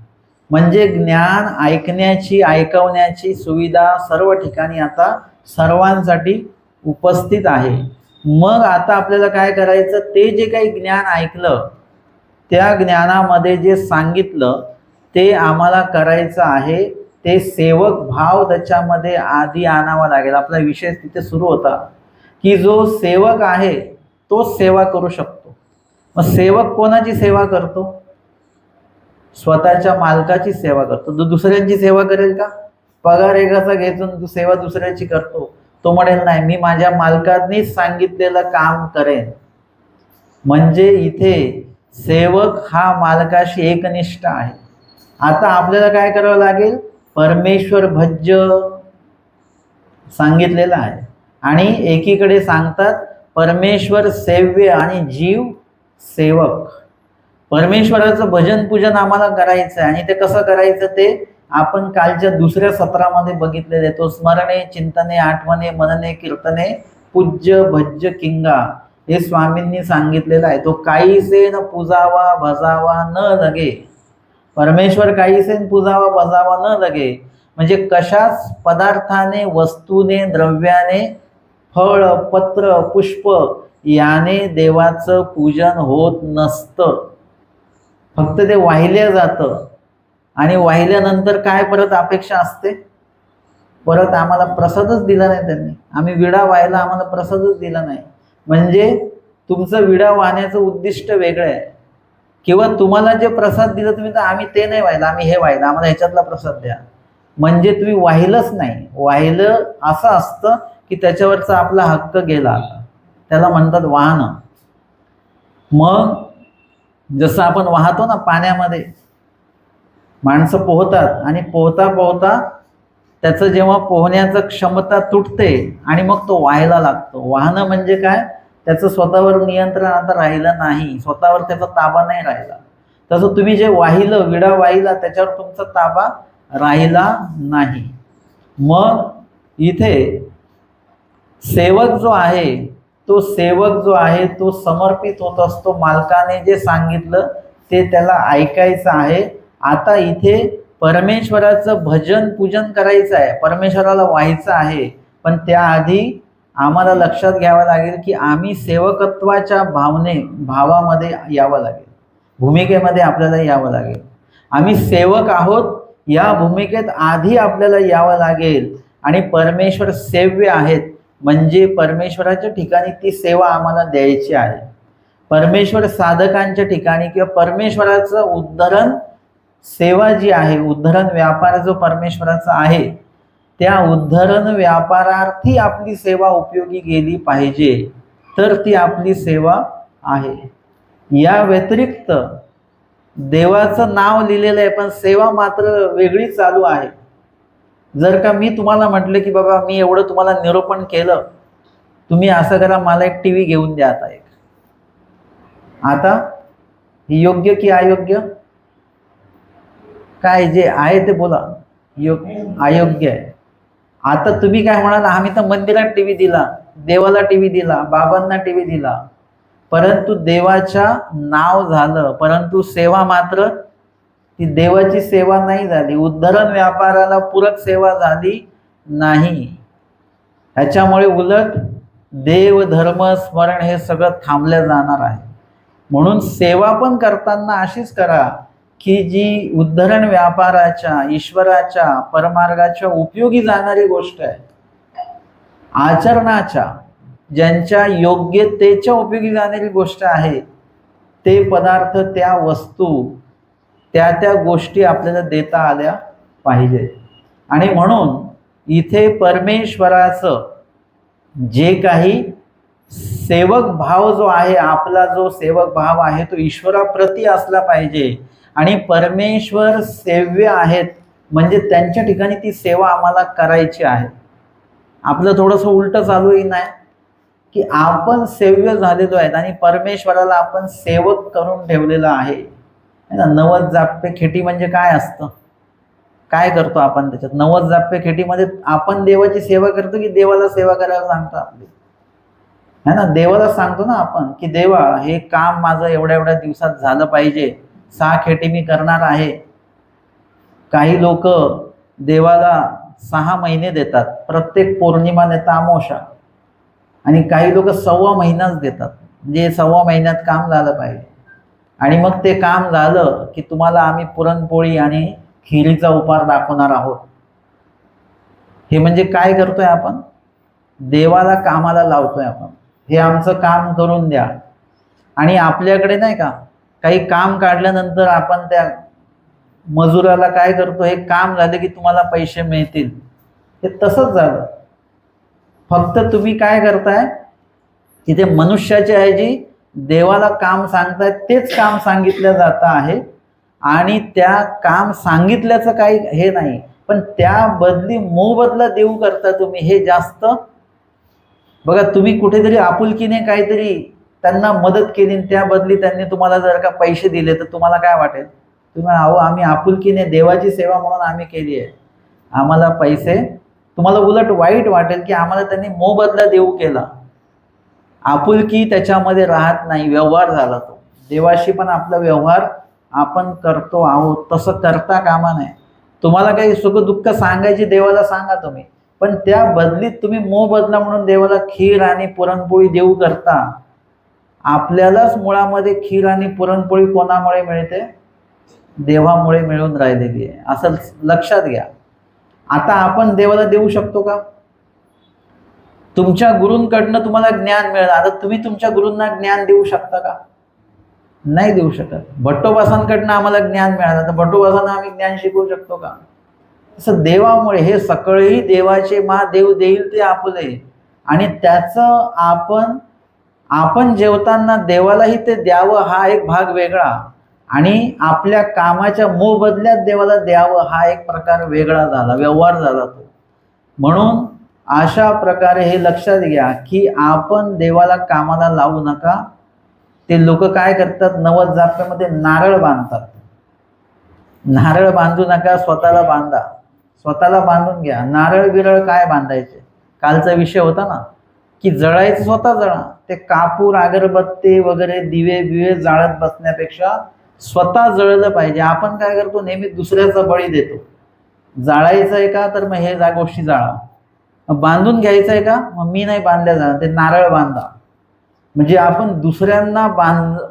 म्हणजे ज्ञान ऐकण्याची ऐकवण्याची सुविधा सर्व ठिकाणी आता सर्वांसाठी उपस्थित आहे. मग आता आपल्याला काय करायचं, ते जे काही ज्ञान ऐकलं त्या ज्ञानामध्ये जे सांगितलं ते आम्हाला करायचं आहे. ते सेवक भाव त्याच्यामध्ये आधी आणावा लागेल. आपला विषय तिथे सुरू होता की जो सेवक आहे तोच सेवा करू शकतो. मग सेवक कोणाची सेवा करतो? स्वतःच्या मालकाची सेवा करतो. तो दुसऱ्यांची सेवा करेल का? पगार एकाचा घेतो, सेवा दुसऱ्याची करतो. तो म्हणेल नाही, मी माझ्या मालकांनीच सांगितलेलं काम करेन. म्हणजे इथे सेवक हा मालकाशी एकनिष्ठ आहे. आता आपल्याला काय करावं लागेल? परमेश्वर भज्य सांगितलेलं आहे आणि एकीकडे सांगतात परमेश्वर सेव्य आणि जीव सेवक. परमेश्वराचं भजन पूजन आम्हाला करायचं आहे आणि ते कसं करायचं ते आपण कालच्या दुसऱ्या सत्रामध्ये बघितलेले. तो स्मरणे चिंतने आठवणे मनने कीर्तने पूज्य भज्य किंगा हे स्वामींनी सांगितलेलं आहे. तो काहीसे न पूजावा भजावा न लगे. परमेश्वर काहीसे न पूजावा भजावा न लगे म्हणजे कशाच पदार्थाने वस्तूने द्रव्याने फळ पत्र पुष्प याने देवाचं पूजन होत नसतं. फक्त ते वाहिलं जातं आणि वाहिल्यानंतर काय परत अपेक्षा असते? परत आम्हाला प्रसादच दिला नाही त्यांनी. आम्ही विडा वाहिला, आम्हाला प्रसादच दिला नाही. म्हणजे तुमचं विडा वाहण्याचं उद्दिष्ट वेगळं आहे. किंवा तुम्हाला जे प्रसाद दिलं तुम्ही तर आम्ही ते नाही वाहिलं, आम्ही हे वाहिलं, आम्हाला ह्याच्यातला प्रसाद द्या. म्हणजे तुम्ही वाहिलंच नाही. वाहिलं असं असतं की त्याच्यावरचा आपला हक्क गेला. त्याला म्हणतात वाहनं. मग जसं आपण वाहतो ना पाण्यामध्ये, माणसं पोहतात आणि पोहता पोहता त्याचं जेव्हा पोहण्याचं क्षमता तुटते आणि मग तो वाहायला लागतो. वाहनं म्हणजे काय? त्याचं स्वतःवर नियंत्रण आता राहिलं नाही, स्वतःवर त्याचा ताबा नाही राहिला. तसं तुम्ही जे वाहिलं, विडा वाहिला, त्याच्यावर तुमचा ताबा राहिला नाही. मग इथे सेवक जो आहे तो समर्पित होत असतो. मालकाने जे सांगितलं ते त्याला ऐकायचं आहे. आता इथे परमेश्वराचं भजन पूजन करायचं आहे, परमेश्वराला व्हायचं आहे. पण त्याआधी आम्हाला लक्षात घ्यावं लागेल की आम्ही सेवकत्वाच्या भावामध्ये यावं लागेल, भूमिकेमध्ये आपल्याला यावं लागेल. आम्ही सेवक आहोत या भूमिकेत आधी आपल्याला यावं लागेल. आणि परमेश्वर सेव्य आहेत म्हणजे परमेश्वराच्या ठिकाणी ती सेवा आम्हाला द्यायची आहे. परमेश्वर साधकांच्या ठिकाणी किंवा परमेश्वराचं उद्धरण सेवा जी आहे, उद्धरण व्यापार जो परमेश्वराचा आहे, त्या उद्धरण व्यापारार्थी आपली सेवा उपयोगी गेली पाहिजे, तर ती आपली सेवा आहे. या व्यतिरिक्त देवाचं नाव लिहिलेलं आहे पण सेवा मात्र वेगळी चालू आहे. जर का मी तुम्हाला म्हटलं की बाबा मी एवढं तुम्हाला निरूपण केलं, तुम्ही असं करा मला एक टीव्ही घेऊन द्या आता एक. आता योग्य की अयोग्य? काय जे आहे ते बोला. अयोग्य आहे. आता तुम्ही काय म्हणाल, आम्ही तर मंदिरात टीव्ही दिला, देवाला टीव्ही दिला, बाबांना टीव्ही दिला, परंतु देवाच्या नाव झालं परंतु सेवा मात्र ती देवाची सेवा नाही झाली, उद्धरण व्यापाराला पूरक सेवा झाली नाही. ह्याच्यामुळे उलट देव धर्म स्मरण हे सगळं थांबलं जाणार आहे. म्हणून सेवा पण करताना अशीच करा की जी उद्धरण व्यापाराच्या ईश्वराच्या परमार्गाच्या उपयोगी जाणारी गोष्ट आहे, आचरणाच्या ज्यांच्या योग्यतेच्या उपयोगी जाणारी गोष्ट आहे, ते पदार्थ त्या वस्तू त्या गोष्टी आपल्याला देता आल्या पाहिजे. आणि म्हणून इथे परमेश्वराचं जे काही सेवक भाव जो आहे, आपला जो सेवक भाव आहे तो ईश्वराप्रती असला पाहिजे. आणि परमेश्वर सेव्य आहेत म्हणजे त्यांच्या ठिकाणी ती सेवा आम्हाला करायची आहे. आपलं थोडंसं उलट चालूही नाही की आपण सेव्य झालेलो आहेत आणि परमेश्वराला आपण सेवक करून ठेवलेलं आहे ना. 90 जाप्पे खेटी म्हणजे काय असतं, काय करतो आपण त्याच्यात? 90 जाप्पे खेटीमध्ये आपण देवाची सेवा करतो की देवाला सेवा करायला सांगतो आपली, है ना? देवाला सांगतो ना आपण की देवा हे काम माझं एवढ्या एवढ्या दिवसात झालं पाहिजे, 6 खेटी मी करणार आहे. काही लोक देवाला 6 महिने देतात, प्रत्येक पौर्णिमा नेता अमावस्या, आणि काही लोक 1.25 महिनाच देतात, म्हणजे 1.25 महिन्यात काम झालं पाहिजे. आणि मग ते काम झालं की तुम्हाला आम्ही पुरणपोळी आणि खिरीचा उपहार दाखवणार आहोत. हे म्हणजे काय करतोय आपण? देवाला कामाला लावतोय आपण, हे आमचं काम करून द्या. आणि आपल्याकडे नाही का काही काम काढल्यानंतर आपण त्या मजुराला काय करतो, हे काम झालं की तुम्हाला पैसे मिळतील. हे तसंच झालं. फक्त तुम्ही काय करताय, तिथे मनुष्याच्या ऐवजी देवाला काम सांगताय, तेच काम सांगितलं जातं आहे. आणि त्या काम सांगितल्याचं काही हे नाही, पण त्या बदली मोबदला देऊ करता तुम्ही, हे जास्त. बघा, तुम्ही कुठेतरी आपुलकीने काहीतरी त्यांना मदत केली, त्या बदली त्यांनी तुम्हाला जर का पैसे दिले तर तुम्हाला काय वाटेल? तुम्ही अहो आम्ही आपुलकीने देवाची सेवा म्हणून आम्ही केली आहे, आम्हाला पैसे. तुम्हाला उलट वाईट वाटेल की आम्हाला त्यांनी मोबदला देऊ केला. आपुलकी त्याच्यामध्ये राहत नाही, व्यवहार झाला तो. देवाशी पण आपला व्यवहार आपण करतो आहोत, तसं करता कामा नये. तुम्हाला काही सुख दुःख सांगायची देवाला सांगा तुम्ही, पण त्या बदलीत तुम्ही मोबदला म्हणून देवाला खीर आणि पुरणपोळी देऊ करता. आपल्यालाच मुळामध्ये खीर आणि पुरणपोळी कोणामुळे मिळते? देवामुळे मिळून राहिलेली आहे, असं लक्षात घ्या. आता आपण देवाला देऊ शकतो का? तुमच्या गुरूंकडनं तुम्हाला ज्ञान मिळेल, आता तुम्ही तुमच्या गुरूंना ज्ञान देऊ शकता का? नाही देऊ शकत. भट्टोबासांकडनं आम्हाला ज्ञान मिळालं, तर भट्टोबासांना आम्ही ज्ञान शिकवू शकतो का? असं देवामुळे, हे सगळेही देवाचे महादेव देईल ते आपले. आणि त्याचं आपण जेवताना देवालाही ते द्यावं, हा एक भाग वेगळा. आणि आपल्या कामाच्या मोबदल्यात देवाला द्यावं, हा एक प्रकार वेगळा झाला, व्यवहार झाला तो. म्हणून अशा प्रकारे हे लक्षात घ्या की आपण देवाला कामाला लावू नका. ते लोक काय करतात, 90 जाप्यामध्ये नारळ बांधतात. नारळ बांधू नका, स्वतःला बांधा, स्वतःला बांधून घ्या. नारळ बिरळ काय बांधायचे? कालचा विषय होता ना की जळायचं स्वतः जळा. ते कापूर अगरबत्ती वगैरे दिवे बिवे जाळत बसण्यापेक्षा स्वतः जळलं पाहिजे. आपण काय करतो, नेहमी दुसऱ्याचा बळी देतो. जाळायचं आहे का, तर मग हे गोष्टी जाळा. बांधून घ्यायचं आहे का, मग मी नाही बांधल्या जाणार, ते नारळ बांधा. म्हणजे आपण दुसऱ्यांना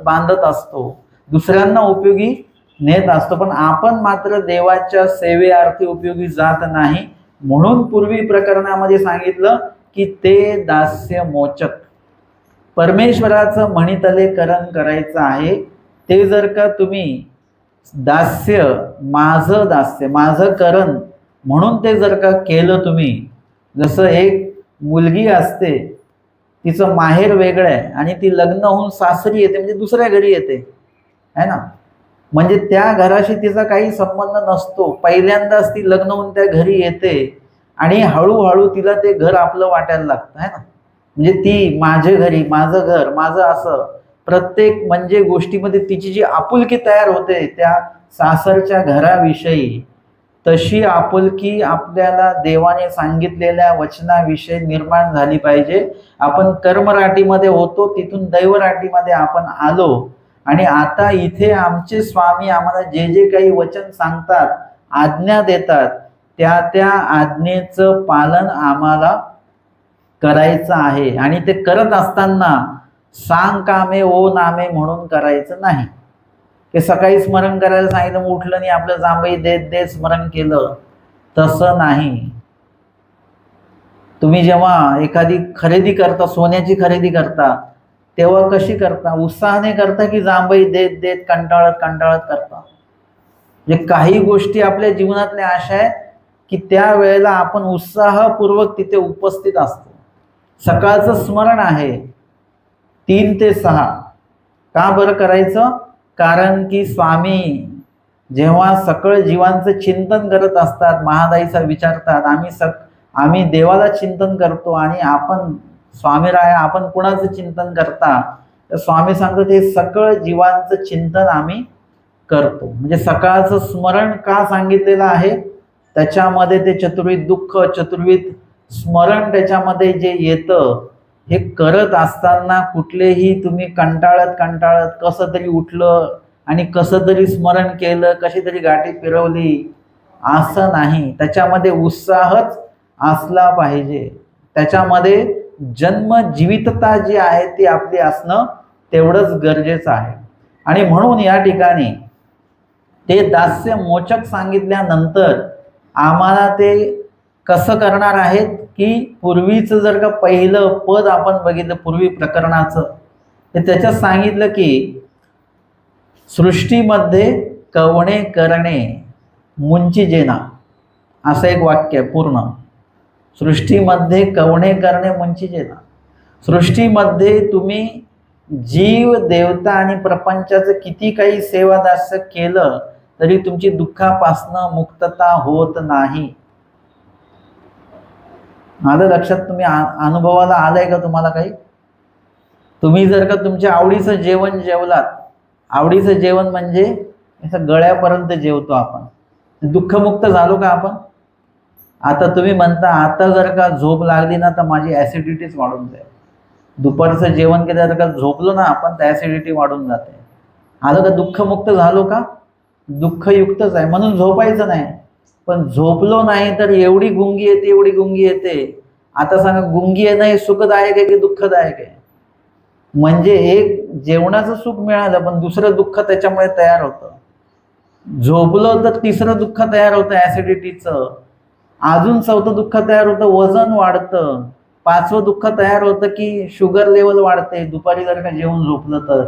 बांधत असतो, दुसऱ्यांना उपयोगी नेत असतो, पण आपण मात्र देवाच्या सेवेअर्थी उपयोगी जात नाही. म्हणून पूर्वी प्रकरणामध्ये सांगितलं की ते दास्य मोचक. परमेश्वराचं म्हणितले करण करायचं आहे. ते जर का तुम्ही दास्य, माझं करण म्हणून ते जर का केलं तुम्ही, जसं एक मुलगी असते, तिचं माहेर वेगळं आहे आणि ती लग्न होऊन सासरी येते, म्हणजे दुसऱ्या घरी येते, है ना. म्हणजे त्या घराशी तिचा काही संबंध नसतो. पहिल्यांदाच ती लग्न होऊन त्या घरी येते आणि हळूहळू तिला ते घर आपलं वाटायला लागतं, है ना. म्हणजे ती माझ्या घरी, माझं घर, माझं, असं प्रत्येक म्हणजे गोष्टीमध्ये तिची जी आपुलकी तयार होते त्या सासरच्या घराविषयी, तशी आपुलकी आपल्याला देवाने सांगितलेल्या वचनाविषयी निर्माण झाली पाहिजे. आपण कर्मराटीमध्ये होतो, तिथून दैवराटीमध्ये आपण आलो. आणि आता इथे आमचे स्वामी आम्हाला जे जे काही वचन सांगतात, आज्ञा देतात, त्या आज्ञेचं पालन आम्हाला करायचं आहे. आणि ते करत असताना सांग कामे ओ नामे म्हणून करायचं नाही. ते सकाळी स्मरण करायला सांगितलं, उठलं नाही आपलं जांभई देत देत स्मरण केलं, तसं नाही. तुम्ही जेव्हा एखादी खरेदी करता, सोन्याची खरेदी करता, तेव्हा कशी करता? उत्साहाने करता की जांभई देत देत कंटाळत करता? म्हणजे काही गोष्टी आपल्या जीवनातल्या अशा आहेत की त्या वेळेला आपण उत्साहपूर्वक तिथे उपस्थित असतो. सकाळचं स्मरण आहे, 3 ते 6. का बरं करायचं? कारण की स्वामी जेव्हा सकळ जीवांचं चिंतन करत असतात, महादाईचा विचारतात, आम्ही देवाला चिंतन करतो आणि आपण स्वामीराया आपण कुणाचं चिंतन करता? तर स्वामी सांगतात हे सकळ जीवांचं चिंतन आम्ही करतो. म्हणजे सकाळचं स्मरण का सांगितलेलं आहे? त्याच्यामध्ये ते चतुर्विध दुःख, चतुर्विध स्मरण त्याच्यामध्ये जे येतं, हे करत असताना कुठलेही तुम्ही कंटाळत कसं तरी उठलं आणि कसं तरी स्मरण केलं, कशी तरी गाठी फिरवली, असं नाही. त्याच्यामध्ये उत्साहच असला पाहिजे. त्याच्यामध्ये जन्मजीवितता जी आहे ती आपली असणं तेवढंच गरजेचं आहे. आणि म्हणून या ठिकाणी ते दास्य मोचक सांगितल्यानंतर आम्हाला ते कसं करणार आहेत की पूर्वीचं जर का पहिलं पद आपण बघितलं पूर्वी प्रकरणाचं, तर त्याच्यात सांगितलं की सृष्टीमध्ये कवणे करणे मुंची जेना, असं एक वाक्य आहे पूर्ण. सृष्टीमध्ये कवणे करणे मुंची जेना. सृष्टीमध्ये तुम्ही जीव देवता आणि प्रपंचाचं किती काही सेवादास्य केलं तरी तुमची दुःखापासनं मुक्तता होत नाही. माझं लक्षात तुम्ही अनुभवाला आलंय का तुम्हाला काही? तुम्ही जर का तुमच्या आवडीचं जेवण जेवलात, आवडीचं जेवण म्हणजे असं गळ्यापर्यंत जेवतो आपण, दुःखमुक्त झालो का आपण? आता तुम्ही म्हणता आता जर का झोप लागली ना तर माझी ॲसिडिटीच वाढून जाईल. दुपारचं जेवण केलं जर का झोपलो ना आपण तर ॲसिडिटी वाढून जाते. आलं का? दुःखमुक्त झालो का? दुःखयुक्तच आहे, म्हणून झोपायचं नाही. पण झोपलो नाही तर एवढी गुंगी येते, एवढी गुंगी येते. आता सांगा, गुंगी येणं हे सुखदायक आहे की दुःखदायक आहे? म्हणजे एक जेवणाचं सुख मिळालं पण दुसरं दुःख त्याच्यामुळे तयार होतं. झोपलो तर तिसरं दुःख तयार होतं ॲसिडिटीचं, अजून चौथं दुःख तयार होतं, वजन वाढतं, पाचवं दुःख तयार होतं की शुगर लेवल वाढते दुपारी जर का जेवून झोपलं तर.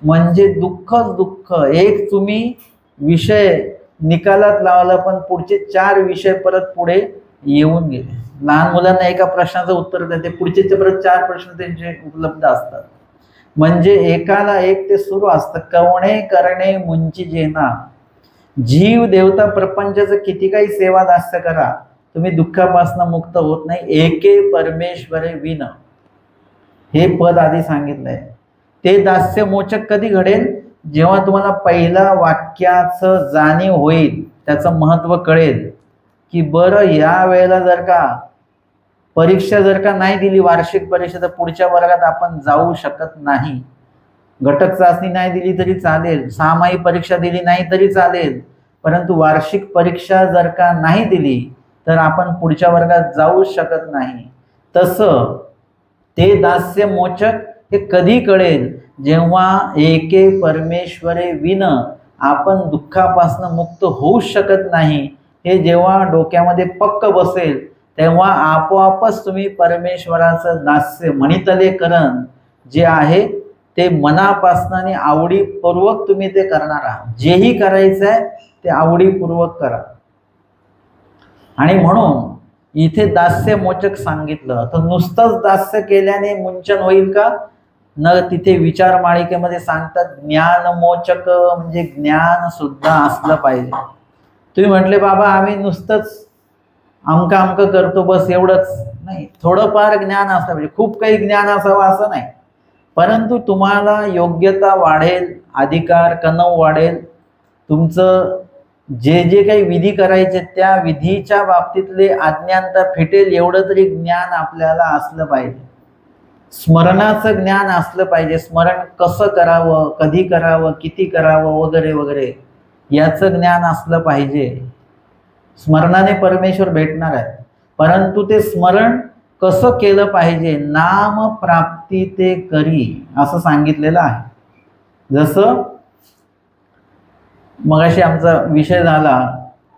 म्हणजे दुःखच दुःख. एक तुम्ही विषय निकालात लावला पण पुढचे 4 विषय परत पुढे येऊन गेले. लहान मुलांना एका प्रश्नाचं उत्तर देते, पुढचे परत 4 प्रश्न त्यांचे उपलब्ध असतात. म्हणजे एकाला एक ते सुरू असतं. कवणे करणे मुंची जेना. जीव देवता प्रपंचाचं किती काही सेवा दास्य करा, तुम्ही दुःखापासून मुक्त होत नाही. एके परमेश्वरे विन, हे पद आधी सांगितलंय. ते दास्य मोचक कधी घडेल? जेव्हा तुम्हाला पहिल्या वाक्याचं जाणीव होईल, त्याचं महत्व कळेल की बरं या वेळेला जर का परीक्षा जर का नाही दिली, वार्षिक परीक्षा, तर पुढच्या वर्गात आपण जाऊ शकत नाही. घटक चाचणी नाही दिली तरी चालेल, 6माही परीक्षा दिली नाही तरी चालेल, परंतु वार्षिक परीक्षा जर का नाही दिली तर आपण पुढच्या वर्गात जाऊ शकत नाही. तसं ते दास्य मोचक हे कधी कळेल? जेव्हा एके परमेश्वरे विन आपण दुःखापासून मुक्त होऊ शकत नाही, हे जेव्हा डोक्यामध्ये पक्क बसेल तेव्हा आपोआपच तुम्ही परमेश्वराचं दास्य मणितलेकरण जे आहे ते मनापासून आणि आवडीपूर्वक तुम्ही ते करणार आहात. जेही करायचं आहे ते आवडीपूर्वक करा. आणि म्हणून इथे दास्य मोचक सांगितलं. तर नुसतंच दास्य केल्याने मुंचन होईल का? न, तिथे विचार मालिकेमध्ये सांगतात ज्ञान मोचक, म्हणजे ज्ञान सुद्धा असलं पाहिजे. तुम्ही म्हटले बाबा आम्ही नुसतंच अमकं करतो बस एवढंच नाही, थोडंफार ज्ञान असलं पाहिजे. खूप काही ज्ञान असावं असं नाही, परंतु तुम्हाला योग्यता वाढेल, अधिकार कणव वाढेल, तुमचं जे जे काही विधी करायचे त्या विधीच्या बाबतीतले अज्ञानता फिटेल एवढं तरी ज्ञान आपल्याला असलं पाहिजे. स्मरणाचं ज्ञान असलं पाहिजे. स्मरण कसं करावं, कधी करावं, किती करावं वगैरे वगैरे याचं ज्ञान असलं पाहिजे. स्मरणाने परमेश्वर भेटणार आहे, परंतु ते स्मरण कसं केलं पाहिजे? नाम प्राप्ती ते करी असं सांगितलेलं आहे. जसं मगाशी आमचा विषय झाला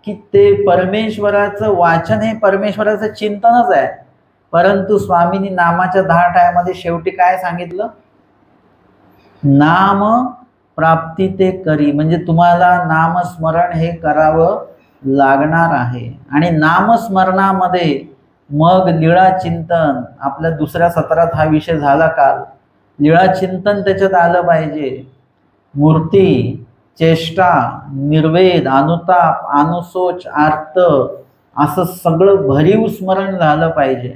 की ते परमेश्वराचं वाचन हे परमेश्वराचं चिंतनच आहे, परंतु स्वामींनी नामाच्या 10 टायामध्ये शेवटी काय सांगितलं? नाम प्राप्ती ते करी. म्हणजे तुम्हाला नामस्मरण हे करावं लागणार आहे. आणि नामस्मरणामध्ये मग लीळा चिंतन, आपल्या दुसऱ्या सत्रात हा विषय झाला काल, लीळा चिंतन त्याच्यात आलं पाहिजे. मूर्ती, चेष्टा, निर्वेद, अनुताप, अनुशोच, आर्त असं सगळं भरीव स्मरण झालं पाहिजे.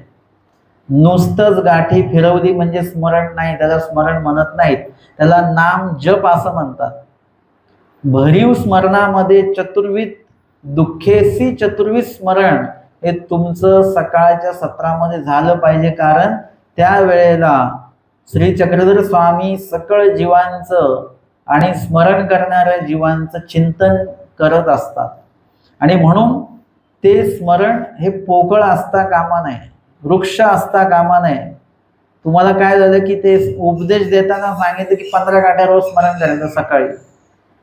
नुसतंच गाठी फिरवली म्हणजे स्मरण नाही, त्याला स्मरण म्हणत नाहीत, त्याला नाम जप असं म्हणतात. भरीव स्मरणामध्ये चतुर्विध दुःखेसी चतुर्विध स्मरण हे तुमचं सकाळच्या सत्रामध्ये झालं पाहिजे. कारण त्यावेळेला श्री चक्रधर स्वामी सकळ जीवांचं आणि स्मरण करणाऱ्या जीवांचं चिंतन करत असतात. आणि म्हणून ते स्मरण हे पोकळ असता कामा नये, वृक्ष असता कामा नये. तुम्हाला काय झालं की ते उपदेश देताना सांगितलं की 15 गाठ्या रोज स्मरण करायचं सकाळी,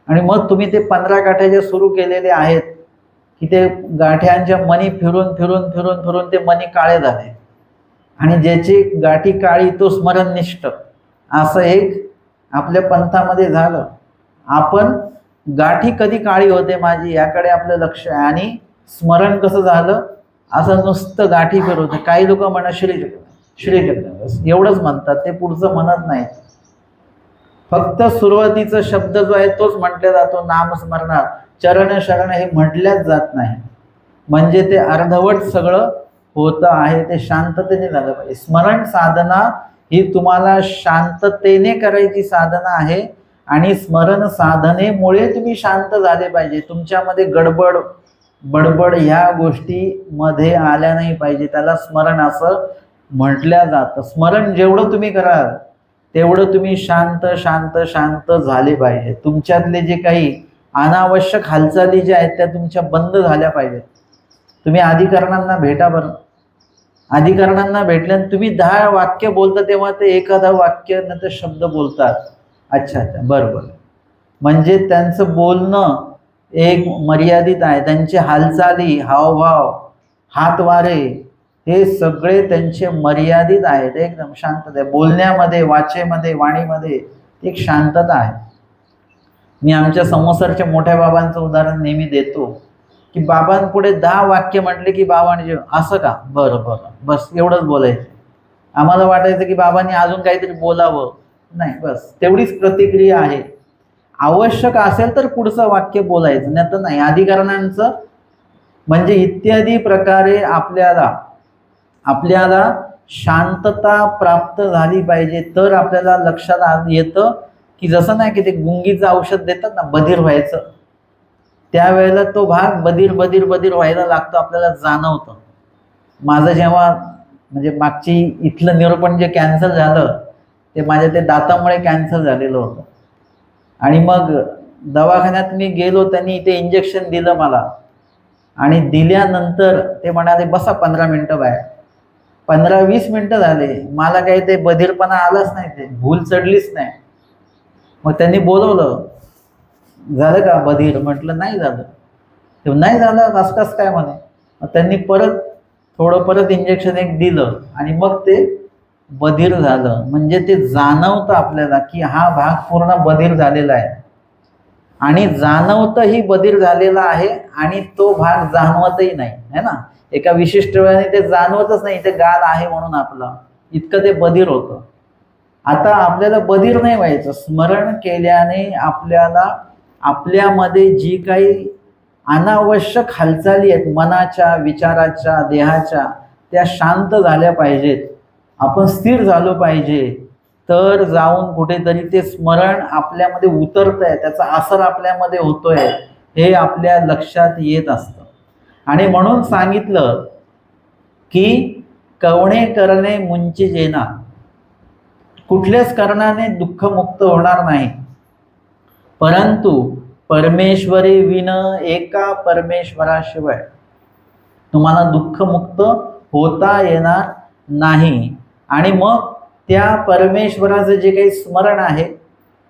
आणि मग तुम्ही ते 15 गाठ्या जे सुरू केलेले आहेत की ते गाठ्यांच्या मनी फिरून फिरून फिरून फिरून ते मनी काळे झाले, आणि ज्याची गाठी काळी तो स्मरणनिष्ठ, असं एक आपल्या पंथामध्ये झालं. आपण गाठी कधी काळी होते माझी याकडे आपलं लक्ष आहे, आणि स्मरण कसं झालं, असं नुसतं गाठी फिरवतं. काही लोक म्हणा श्री जगन्नाथ एवढंच म्हणतात, ते पुढचं म्हणत नाही. फक्त सुरुवातीचा शब्द जो आहे तोच म्हटला जातो नामस्मरणात. चरण शरण हे म्हटल्याच जात नाही, म्हणजे ते अर्धवट सगळं होतं आहे. ते शांततेने झालं पाहिजे. स्मरण साधना ही तुम्हाला शांततेने करायची साधना आहे, आणि स्मरण साधनेमुळे तुम्ही शांत झाले पाहिजे. तुमच्यामध्ये गडबड बडबड ह्या गोष्टीमध्ये आल्या नाही पाहिजे. त्याला स्मरण असं म्हटलं जातं. स्मरण जेवढं तुम्ही कराल तेवढं तुम्ही शांत शांत शांत झाले पाहिजे. तुमच्यातले जे काही अनावश्यक हालचाली ज्या आहेत त्या तुमच्या बंद झाल्या पाहिजेत. तुम्ही अधिकरणांना भेटा बरं. अधिकरणांना भेटल्यानं तुम्ही 10 वाक्य बोलता तेव्हा ते एखादा वाक्य नंतर शब्द बोलतात. अच्छा अच्छा बरोबर, म्हणजे त्यांचं बोलणं एक मर्यादित आहे. त्यांची हालचाली, हावभाव, हातवारे हे सगळे त्यांचे मर्यादित आहेत. एकदम शांतता आहे बोलण्यामध्ये, वाचेमध्ये, वाणीमध्ये एक शांतता आहे. मी आमच्या समोसरच्या मोठ्या बाबांचं उदाहरण नेहमी देतो की बाबांपुढे 10 वाक्य म्हटले की बाबांनी असं का, बरं बरं बस एवढंच बोलायचं. आम्हाला वाटायचं की बाबांनी अजून काहीतरी बोलावं, नाही बस तेवढीच प्रतिक्रिया आहे. आवश्यक असेल तर पुढचं वाक्य बोलायचं, नाही तर नाही. अधिकरणांचं म्हणजे इत्यादी प्रकारे आपल्याला शांतता प्राप्त झाली पाहिजे. तर आपल्याला लक्षात येतं की जसं नाही की ते गुंगीचं औषध देतात ना बधीर व्हायचं, त्यावेळेला तो भाग बधीर बधीर बधीर व्हायला लागतो, आपल्याला जाणवतं. माझं जेव्हा म्हणजे मागची इथलं निरूपण जे कॅन्सल झालं ते माझ्या ते दातामुळे कॅन्सल झालेलं होतं. आणि मग दवाखान्यात मी गेलो, त्यांनी ते इंजेक्शन दिलं मला, आणि दिल्यानंतर ते म्हणाले बसा 15 मिनटं बाहेर. 15-20 मिनटं झाले, मला काही ते बधीरपणा आलाच नाही, ते भूल चढलीच नाही. मग त्यांनी बोलवलं, झालं का बधीर? म्हटलं नाही झालं. ते नाही झालं कसं कसं काय म्हणे. मग त्यांनी परत इंजेक्शन एक दिलं, आणि मग ते बधीर झालं. म्हणजे ते जाणवतं आपल्याला की हा भाग पूर्ण बधीर झालेला आहे, आणि जाणवतही बधीर झालेला आहे, आणि तो भाग जाणवतही नाही है ना. एका विशिष्ट वेळाने ते जाणवतच नाही ते गाल आहे म्हणून आपलं, इतकं ते बधीर होतं. आता आपल्याला बधीर नाही व्हायचं. स्मरण केल्याने आपल्याला आपल्यामध्ये जी काही अनावश्यक हालचाली आहेत मनाच्या, विचाराच्या, देहाच्या, त्या शांत झाल्या पाहिजेत. आपण स्थिर झालो पाहिजे, तर जाऊन कुठेतरी ते स्मरण आपल्यामध्ये उतरतंय, त्याचा असर आपल्यामध्ये होतोय हे आपल्या लक्षात येत असतं. आणि म्हणून सांगितलं की कवणे करणे मुंची जेना, कुठल्याच कारणाने दुःखमुक्त होणार नाही, परंतु परमेश्वरी विन एका परमेश्वराशिवाय तुम्हाला दुःखमुक्त होता येणार नाही. आणि मग त्या परमेश्वराचं जे काही स्मरण आहे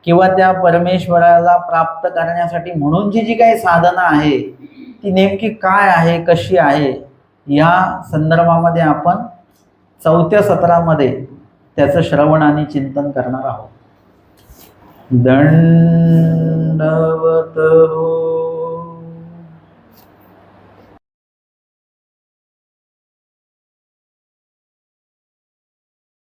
किंवा त्या परमेश्वराला प्राप्त करण्यासाठी म्हणून जी काही साधना आहे ती नेमकी काय आहे, कशी आहे, या संदर्भामध्ये आपण 4थ्या सत्रामध्ये त्याचं श्रवण आणि चिंतन करणार आहोत. दंडवत हो.